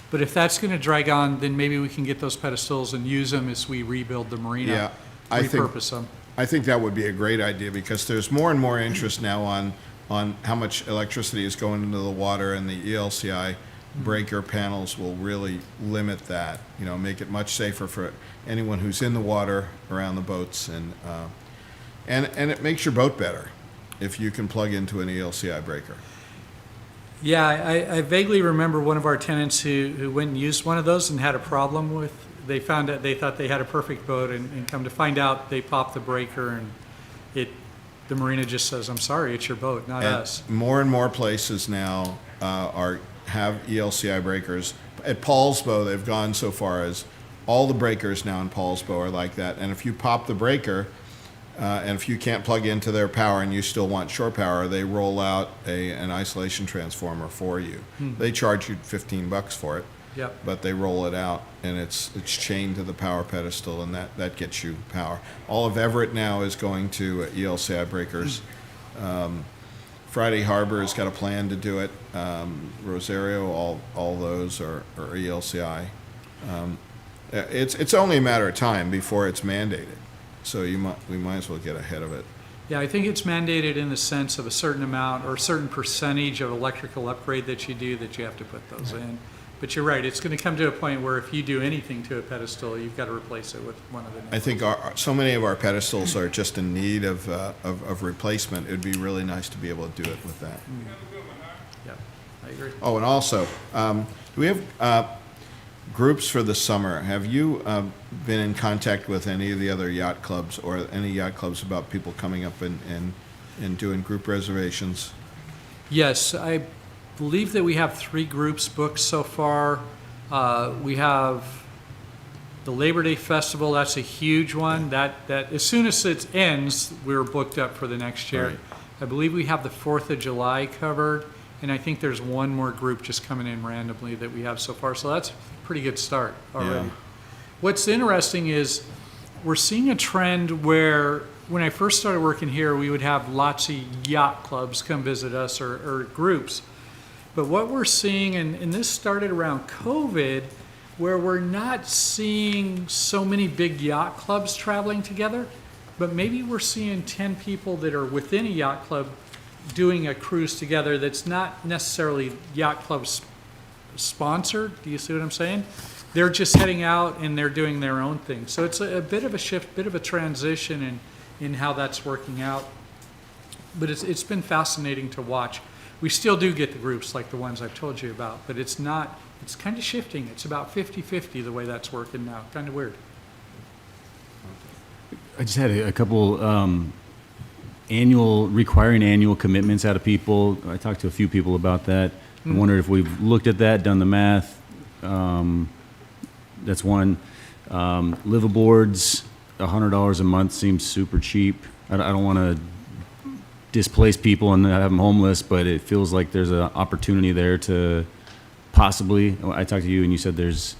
But if that's going to drag on, then maybe we can get those pedestals and use them as we rebuild the marina. Yeah, I think- repurpose them. I think that would be a great idea, because there's more and more interest now on how much electricity is going into the water, and the ELCI breaker panels will really limit that, make it much safer for anyone who's in the water around the boats, and it makes your boat better if you can plug into an ELCI breaker. Yeah, I vaguely remember one of our tenants who went and used one of those and had a problem with, they found out, they thought they had a perfect boat, and come to find out, they popped the breaker, and the marina just says, I'm sorry, it's your boat, not And us. more and more places now have ELCI breakers. At Paulsbo, they've gone so far as all the breakers now in Paulsbo are like that. And if you pop the breaker, and if you can't plug into their power and you still want shore power, they roll out an isolation transformer for you. They charge you $15 for it. Yep. But they roll it out, and it's chained to the power pedestal, and that gets you power. All of Everett now is going to ELCI breakers. Friday Harbor has got a plan to do it. Rosario, all those are ELCI. It's only a matter of time before it's mandated, so we might as well get ahead of it. Yeah, I think it's mandated in the sense of a certain amount or a certain percentage of electrical upgrade that you do, that you have to put those in. But you're right, it's going to come to a point where if you do anything to a pedestal, you've got to replace it with one of the new I think so many of our pedestals are just in need of replacement. It'd be really nice to be able to do it with that. Yeah, I agree. Oh, and also, do we have groups for the summer? Have you been in contact with any of the other yacht clubs, or any yacht clubs, about people coming up and doing group reservations? Yes, I believe that we have 3 groups booked so far. We have the Labor Day Festival, that's a huge one. That as soon as it ends, we're booked up for the next year. Right. I believe we have the 4th of July covered, and I think there's one more group just coming in randomly that we have so far. So that's a pretty good start already. Yeah. What's interesting is we're seeing a trend where when I first started working here, we would have lots of yacht clubs come visit us, or groups. But what we're seeing, and this started around COVID, where we're not seeing so many big yacht clubs traveling together, but maybe we're seeing 10 people that are within a yacht club doing a cruise together that's not necessarily yacht club sponsored. Do you see what I'm saying? They're just heading out and they're doing their own thing. So it's a bit of a shift, bit of a transition in how that's working out. But it's been fascinating to watch. We still do get the groups like the ones I've told you about, but it's kind of shifting. It's about 50-50 the way that's working now. Kind of weird. I just had a couple requiring annual commitments out of people. I talked to a few people about that. I wondered if we've looked at that, done the math. That's one. Liveaboards, $100 a month seems super cheap. I don't want to displace people and have them homeless, but it feels like there's an opportunity there to possibly, I talked to you and you said there's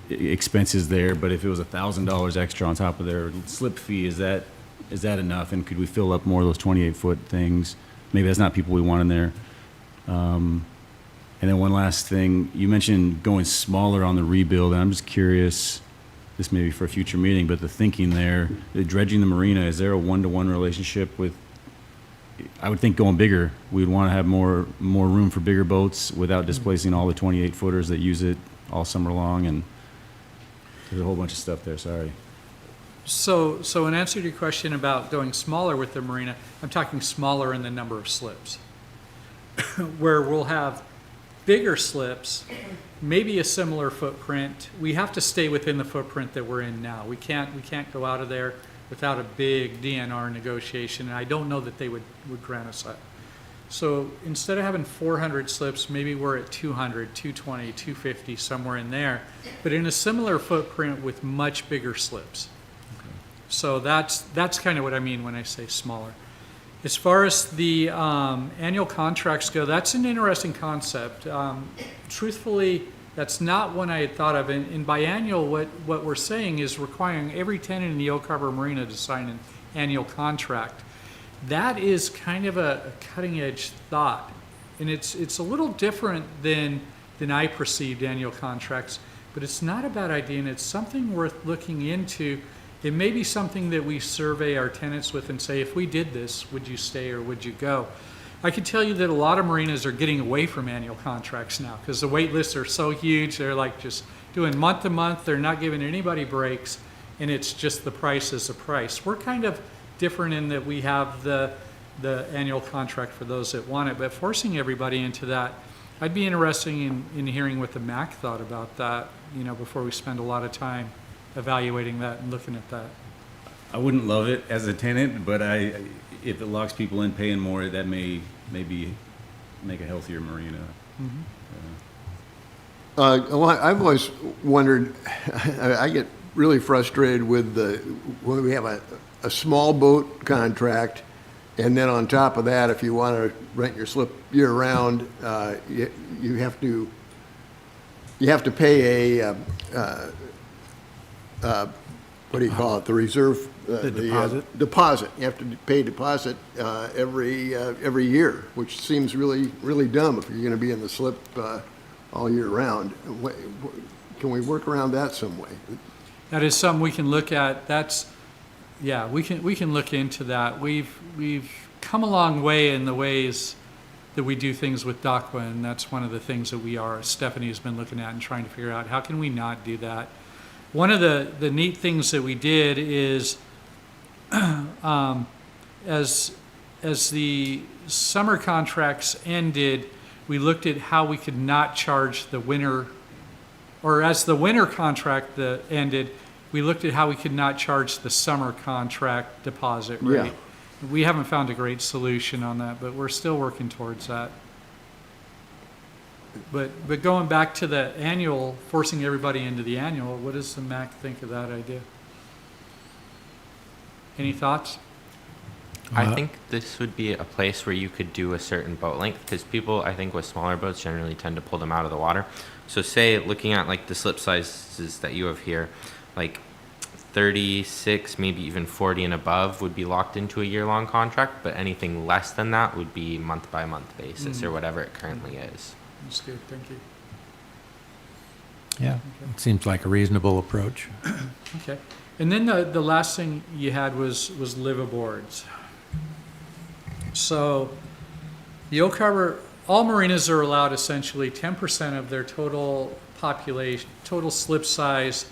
expenses there, but if it was $1,000 extra on top of their slip fee, is that enough? And could we fill up more of those 28-foot things? Maybe that's not people we want in there. And then one last thing, you mentioned going smaller on the rebuild, and I'm just curious, this may be for a future meeting, but the thinking there, dredging the marina, is there a one-to-one relationship with, I would think going bigger, we'd want to have more room for bigger boats without displacing all the 28-footers that use it all summer long, and there's a whole bunch of stuff there, sorry. So in answer to your question about going smaller with the marina, I'm talking smaller in the number of slips. Where we'll have bigger slips, maybe a similar footprint. We have to stay within the footprint that we're in now. We can't go out of there without a big DNR negotiation, and I don't know that they would grant us that. So instead of having 400 slips, maybe we're at 200, 220, 250, somewhere in there, but in a similar footprint with much bigger slips. Okay. So that's kind of what I mean when I say smaller. As far as the annual contracts go, that's an interesting concept. Truthfully, that's not one I had thought of. And biannual, what we're saying is requiring every tenant in the Oak Harbor Marina to sign an annual contract. That is kind of a cutting edge thought. And it's a little different than I perceived annual contracts, but it's not a bad idea, and it's something worth looking into. It may be something that we survey our tenants with and say, if we did this, would you stay or would you go? I can tell you that a lot of marinas are getting away from annual contracts now because the wait lists are so huge. They're like just doing month to month. They're not giving anybody breaks, and it's just the price is the price. We're kind of different in that we have the annual contract for those that want it, but forcing everybody into that, I'd be interested in hearing what the MAC thought about that, before we spend a lot of time evaluating that and looking at that. I wouldn't love it as a tenant, but if it locks people in paying more, that may maybe make a healthier marina. Well, I've always wondered, I get really frustrated with when we have a small boat contract, and then on top of that, if you want to rent your slip year-round, you have to pay what do you call it, the reserve? The deposit? Deposit. You have to pay deposit every year, which seems really, really dumb if you're going to be in the slip all year round. Can we work around that some way? That is something we can look at. We can look into that. We've come a long way in the ways that we do things with DACWA, and that's one of the things that Stephanie's been looking at and trying to figure out, how can we not do that? One of the neat things that we did is, as the summer contracts ended, we looked at how we could not charge the winter, or as the winter contract ended, we looked at how we could not charge the summer contract deposit rate. Yeah. We haven't found a great solution on that, but we're still working towards that. But going back to the annual, forcing everybody into the annual, what does the MAC think of that idea? Any thoughts? I think this would be a place where you could do a certain boat length, because people, I think, with smaller boats generally tend to pull them out of the water. So say, looking at like the slip sizes that you have here, like 36, maybe even 40 and above would be locked into a year-long contract, but anything less than that would be month-by-month basis or whatever it currently is. That's good, thank you. Yeah, it seems like a reasonable approach. Okay. And then the last thing you had was liveaboards. So the Oak Harbor, all marinas are allowed essentially 10% of their total population, total slip size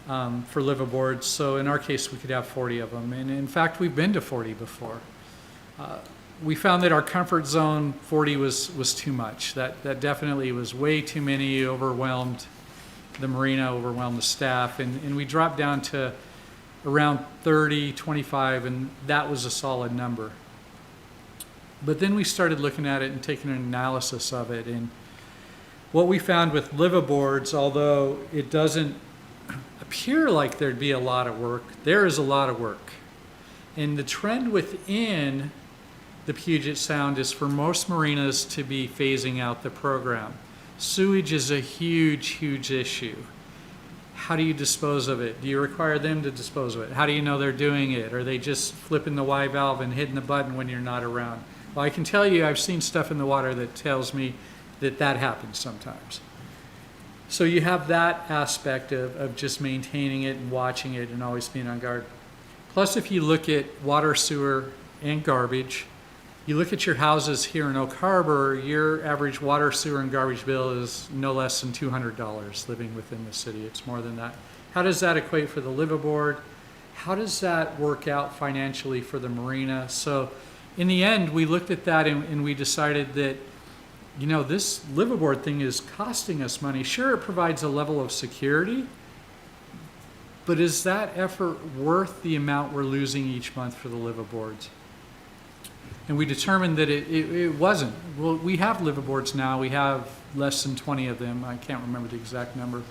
for liveaboards. So in our case, we could have 40 of them. And in fact, we've been to 40 before. We found that our comfort zone 40 was too much. That definitely was way too many, overwhelmed the marina, overwhelmed the staff. And we dropped down to around 30, 25, and that was a solid number. But then we started looking at it and taking an analysis of it. And what we found with liveaboards, although it doesn't appear like there'd be a lot of work, there is a lot of work. And the trend within the Puget Sound is for most marinas to be phasing out the program. Sewage is a huge, huge issue. How do you dispose of it? Do you require them to dispose of it? How do you know they're doing it? Are they just flipping the Y valve and hitting the button when you're not around? Well, I can tell you I've seen stuff in the water that tells me that happens sometimes. So you have that aspect of just maintaining it and watching it and always being on guard. Plus, if you look at water, sewer, and garbage, you look at your houses here in Oak Harbor, your average water, sewer, and garbage bill is no less than $200 living within the city. It's more than that. How does that equate for the liveaboard? How does that work out financially for the marina? So in the end, we looked at that and we decided that, this liveaboard thing is costing us money. Sure, it provides a level of security, but is that effort worth the amount we're losing each month for the liveaboards? And we determined that it wasn't. Well, we have liveaboards now. We have less than 20 of them. I can't remember the exact number.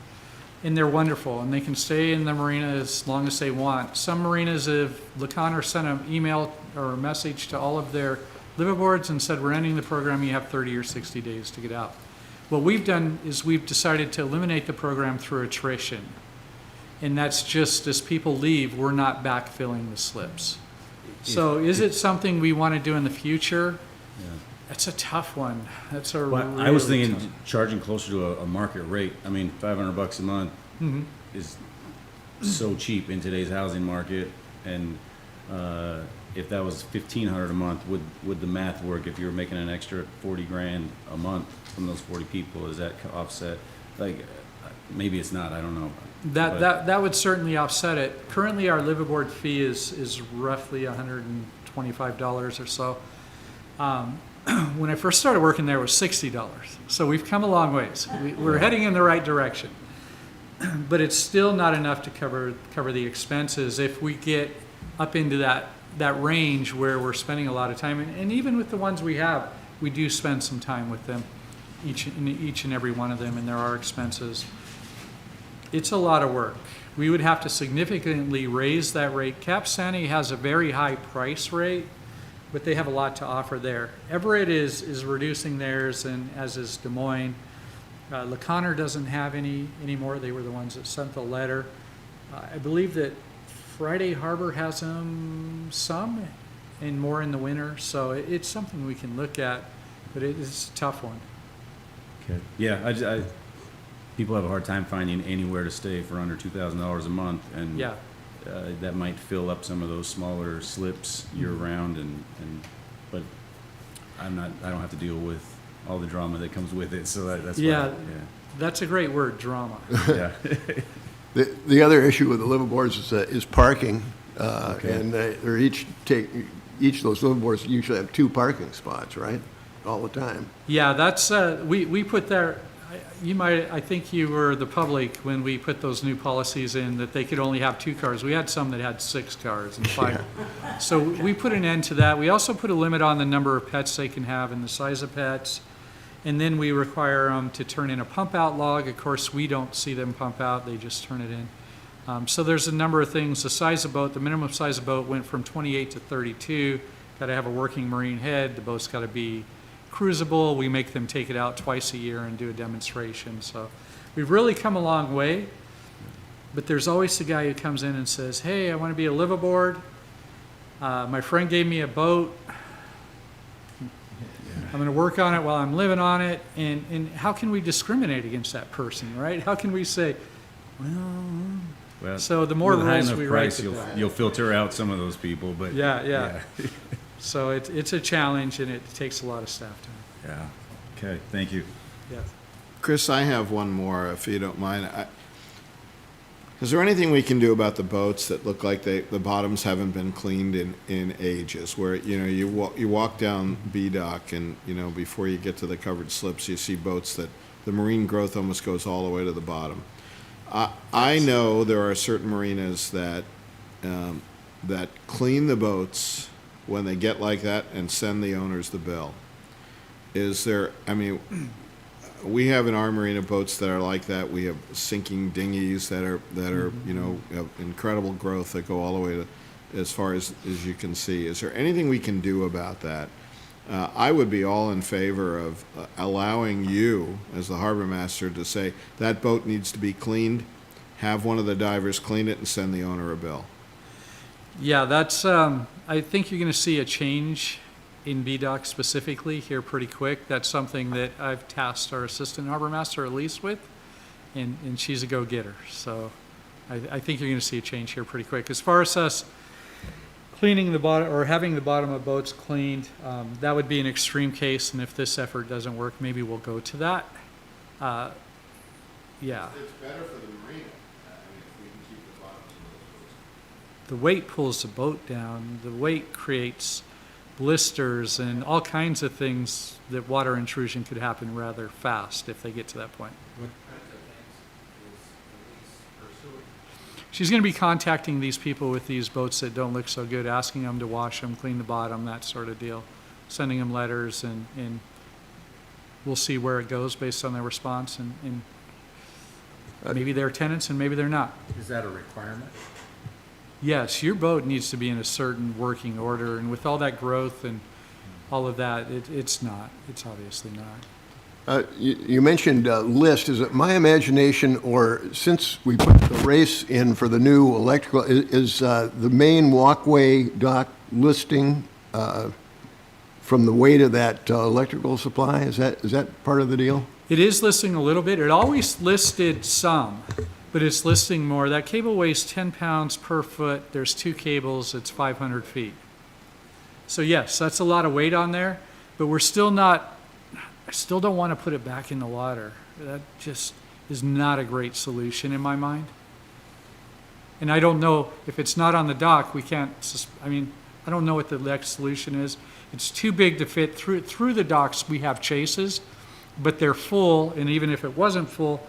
and they're wonderful, and they can stay in the marina as long as they want. Some marinas have, Laconer sent an email or a message to all of their liveaboards and said, we're ending the program, you have 30 or 60 days to get out. What we've done is we've decided to eliminate the program through attrition. And that's just, as people leave, we're not backfilling the slips. So is it something we want to do in the future? Yeah. That's a tough one. That's a Well, I was really thinking tough- charging closer to a market rate. I mean, $500 a month Mhm. is so cheap in today's housing market, and if that was 1,500 a month, would the math work? If you were making an extra 40 grand a month from those 40 people, is that offset? Like, maybe it's not. I don't know. But- That would certainly offset it. Currently, our liveaboard fee is roughly $125 or so. When I first started working there, it was $60. So we've come a long ways. We're heading in the right direction. But it's still not enough to cover the expenses. If we get up into that range where we're spending a lot of time, and even with the ones we have, we do spend some time with them, each and every one of them, and there are expenses. It's a lot of work. We would have to significantly raise that rate. Cap Sandy has a very high price rate, but they have a lot to offer there. Everett is reducing theirs, and as is Des Moines. Laconer doesn't have any anymore. They were the ones that sent the letter. I believe that Friday Harbor has them some, and more in the winter. So it's something we can look at, but it's a tough one. Okay. Yeah, I people have a hard time finding anywhere to stay for under $2,000 a month, and Yeah. that might fill up some of those smaller slips year round, but I don't have to deal with all the drama that comes with it, so that's Yeah. why, That's a great word, drama. yeah. The other issue with the liveaboards is parking, Okay. and they're each of those liveaboards usually have 2 parking spots, right? All the time. Yeah, that's, we put there, I think you were the public when we put those new policies in that they could only have 2 cars. We had some that had 6 cars and 5. So we put an end to that. We also put a limit on the number of pets they can have and the size of pets. And then we require them to turn in a pump out log. Of course, we don't see them pump out, they just turn it in. So there's a number of things. The size of boat, the minimum size of boat went from 28 to 32. Got to have a working marine head. The boat's got to be cruisable. We make them take it out twice a year and do a demonstration. So we've really come a long way. But there's always the guy who comes in and says, hey, I want to be a liveaboard. My friend gave me a boat. I'm going to work on it while I'm living on it. And how can we discriminate against that person, right? How can we say, Well, so the more with a high rules enough we write, price, the you'll, better. you'll filter out some of those people, but Yeah. So it's a challenge, and it takes a lot of staff time. yeah. Okay, thank you. Yeah. Chris, I have one more, if you don't mind. Is there anything we can do about the boats that look like the bottoms haven't been cleaned in ages? Where, you walk down B dock and, before you get to the covered slips, you see boats that the marine growth almost goes all the way to the bottom. I know there are certain marinas that clean the boats when they get like that and send the owners the bill. We have in our marina boats that are like that. We have sinking dinghies that are have incredible growth that go all the way to as far as you can see. Is there anything we can do about that? I would be all in favor of allowing you, as the harbor master, to say that boat needs to be cleaned, have one of the divers clean it, and send the owner a bill. Yeah, that's, I think you're going to see a change in BDOC specifically here pretty quick. That's something that I've tasked our assistant harbor master, Elise, with, and she's a go-getter. So I think you're going to see a change here pretty quick. As far as us cleaning the bottom, or having the bottom of boats cleaned, that would be an extreme case, and if this effort doesn't work, maybe we'll go to that. Yeah. It's better for the marina, if we can keep the bottoms of those boats. The weight pulls the boat down. The weight creates blisters and all kinds of things that water intrusion could happen rather fast if they get to that point. She's going to be contacting these people with these boats that don't look so good, asking them to wash them, clean the bottom, that sort of deal, sending them letters, and we'll see where it goes based on their response. And Maybe they're tenants and maybe they're not. Is that a requirement? Yes, your boat needs to be in a certain working order, and with all that growth and all of that, it's not. It's obviously not. You mentioned list. Is it my imagination, or since we put the race in for the new electrical, is the main walkway dock listing from the weight of that electrical supply? Is that part of the deal? It is listing a little bit. It always listed some, but it's listing more. That cable weighs 10 pounds per foot. There's 2 cables. It's 500 feet. So yes, that's a lot of weight on there, but we're still not, I still don't want to put it back in the water. That just is not a great solution in my mind. And I don't know, if it's not on the dock, we can't, I don't know what the next solution is. It's too big to fit through the docks. We have chases, but they're full, and even if it wasn't full,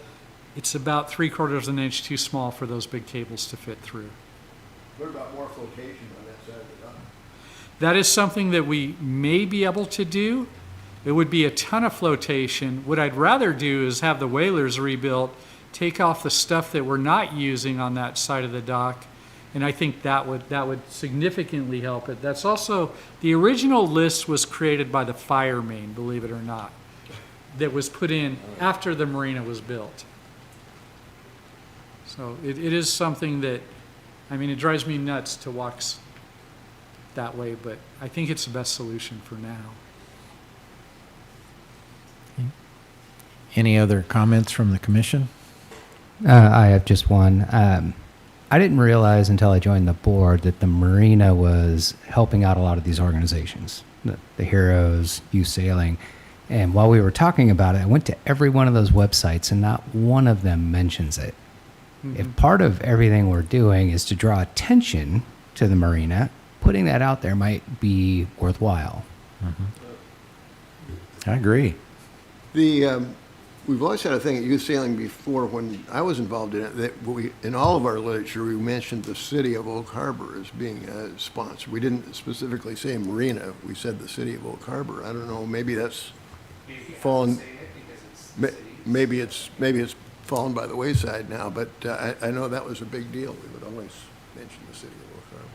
it's about 3/4 of an inch too small for those big cables to fit through. What about more flotation on that side of the dock? That is something that we may be able to do. It would be a ton of flotation. What I'd rather do is have the whalers rebuilt, take off the stuff that we're not using on that side of the dock, and I think that would significantly help it. That's also, the original list was created by the fire main, believe it or not, that was put in after the marina was built. So it is something that, it drives me nuts to walk that way, but I think it's the best solution for now. Any other comments from the commission? I have just one. I didn't realize until I joined the board that the marina was helping out a lot of these organizations, the Heroes, Youth Sailing. And while we were talking about it, I went to every one of those websites and not one of them mentions it. If part of everything we're doing is to draw attention to the marina, putting that out there might be worthwhile. I agree. We've always had a thing at youth sailing before, when I was involved in it, that in all of our literature, we mentioned the city of Oak Harbor as being a sponsor. We didn't specifically say marina, we said the city of Oak Harbor. I don't know, maybe that's fallen, maybe it's fallen by the wayside now, but I know that was a big deal. We would always mention the city of Oak Harbor.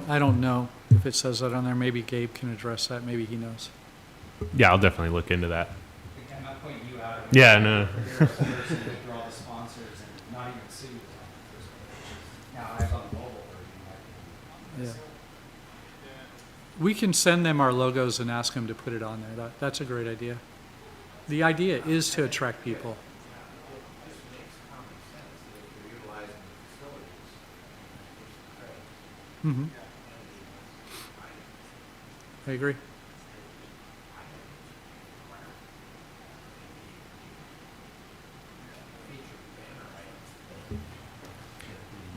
I don't know if it says that on there. Maybe Gabe can address that. Maybe he knows. Yeah, I'll definitely look into that. I'm not pointing you out. Yeah, no. Draw the sponsors and not even see it. Now, I have on the mobile version. Yeah. We can send them our logos and ask them to put it on there. That's a great idea. The idea is to attract people. I agree.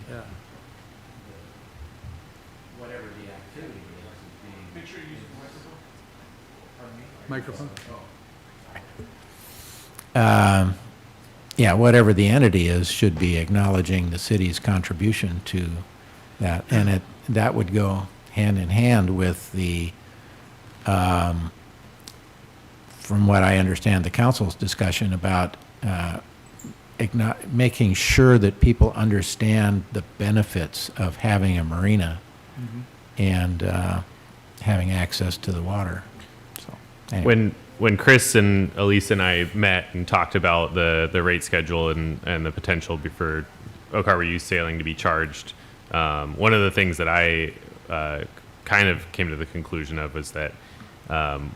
Yeah. Whatever the activity is being. Make sure you use the microphone. Microphone? Yeah, whatever the entity is, should be acknowledging the city's contribution to that. And that would go hand in hand with the, from what I understand, the council's discussion about making sure that people understand the benefits of having a marina and having access to the water. So, anyway. When Chris and Elise and I met and talked about the rate schedule and the potential for Oak Harbor Youth Sailing to be charged, one of the things that I kind of came to the conclusion of was that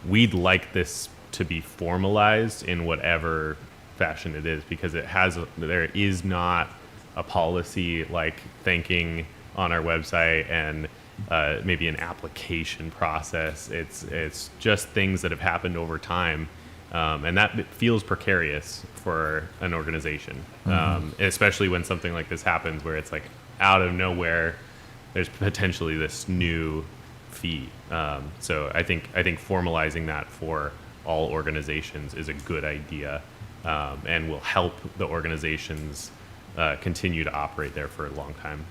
we'd like this to be formalized in whatever fashion it is, because there is not a policy like thanking on our website and maybe an application process. It's just things that have happened over time, and that feels precarious for an organization, especially when something like this happens, where it's like out of nowhere, there's potentially this new fee. So I think formalizing that for all organizations is a good idea, and will help the organizations continue to operate there for a long time.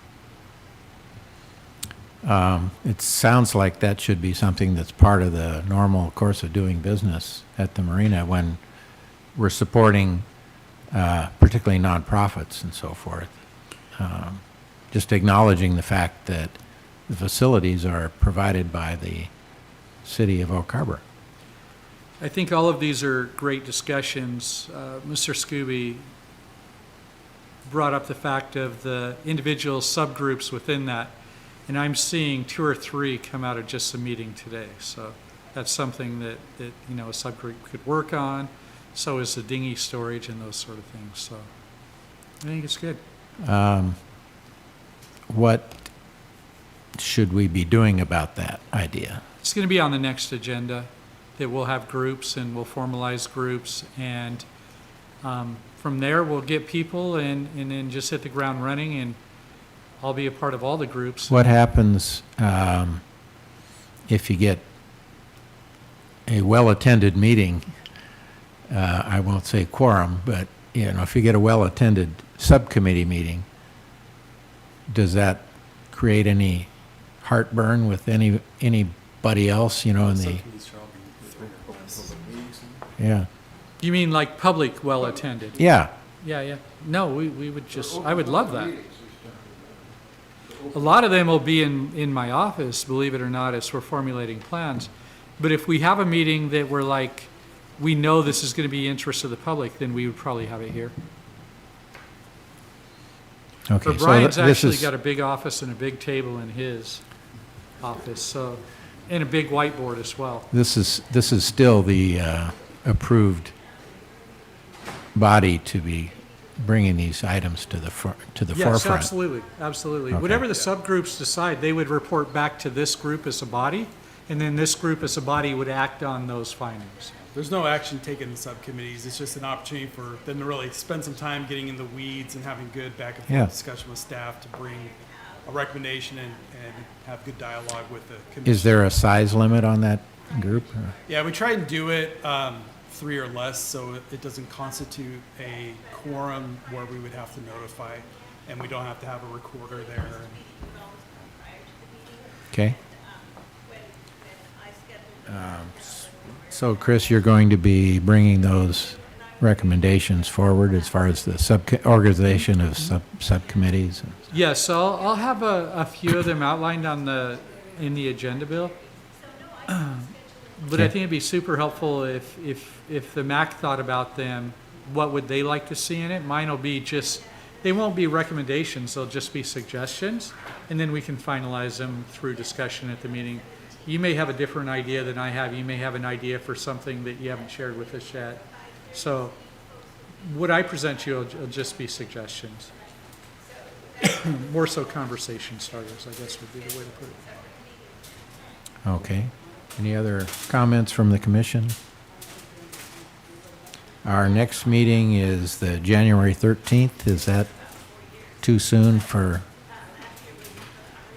It sounds like that should be something that's part of the normal course of doing business at the marina when we're supporting particularly nonprofits and so forth. Just acknowledging the fact that the facilities are provided by the city of Oak Harbor. I think all of these are great discussions. Mr. Scooby brought up the fact of the individual subgroups within that, and I'm seeing 2 or 3 come out of just a meeting today. So that's something that a subgroup could work on. So is the dinghy storage and those sort of things. So I think it's good. What should we be doing about that idea? It's going to be on the next agenda, that we'll have groups and we'll formalize groups, and from there we'll get people and then just hit the ground running, and I'll be a part of all the groups. What happens if you get a well-attended meeting? I won't say quorum, but if you get a well-attended subcommittee meeting, does that create any heartburn with anybody else? In the yeah. You mean like public well-attended? Yeah. Yeah. No, we would just, I would love that. A lot of them will be in my office, believe it or not, as we're formulating plans. But if we have a meeting that we're like, we know this is going to be interest of the public, then we would probably have it here. Okay. But Brian's this actually is- got a big office and a big table in his office, so, and a big whiteboard as well. This is still the approved body to be bringing these items to the Yes, forefront. absolutely. Okay. Whatever the subgroups decide, they would report back to this group as a body, and then this group as a body would act on those findings. There's no action taken in subcommittees. It's just an opportunity for them to really spend some time getting in the weeds and having good back and forth Yeah. discussion with staff to bring a recommendation and have good dialogue with the commission. Is there a size limit on that group? or- Yeah, we try and do it 3 or less, so it doesn't constitute a quorum where we would have to notify, and we don't have to have a recorder there. Okay. So, Chris, you're going to be bringing those recommendations forward as far as the organization of subcommittees? Yes, I'll have a few of them outlined in the agenda bill. But I Okay. think it'd be super helpful if the MAC thought about them, what would they like to see in it? Mine will be they won't be recommendations, they'll just be suggestions, and then we can finalize them through discussion at the meeting. You may have a different idea than I have. You may have an idea for something that you haven't shared with us yet. So what I present you will just be suggestions. More so conversation starters, I guess would be the way to put it. Okay. Any other comments from the commission? Our next meeting is the January 13th. Is that too soon for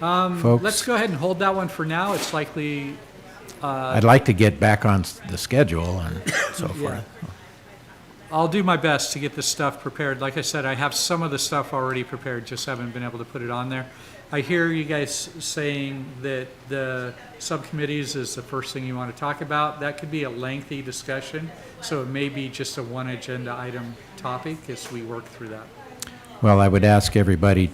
folks? Let's go ahead and hold that one for now. It's likely, I'd like to get back on the schedule and so forth. I'll do my best to get this stuff prepared. Like I said, I have some of the stuff already prepared, just haven't been able to put it on there. I hear you guys saying that the subcommittees is the first thing you want to talk about. That could be a lengthy discussion, so it may be just a one agenda item topic as we work through that. Well, I would ask everybody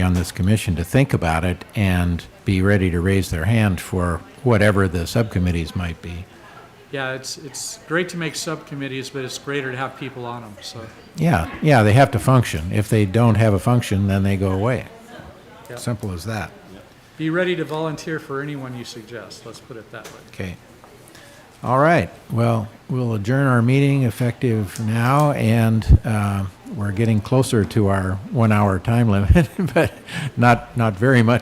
on this commission to think about it and be ready to raise their hand for whatever the subcommittees might be. Yeah, it's great to make subcommittees, but it's greater to have people on them, so. Yeah, they have to function. If they don't have a function, then they go away. Yep. Simple as that. Be ready to volunteer for anyone you suggest, let's put it that way. Okay. All right. Well, we'll adjourn our meeting effective now, and we're getting closer to our 1 hour time limit, but not very much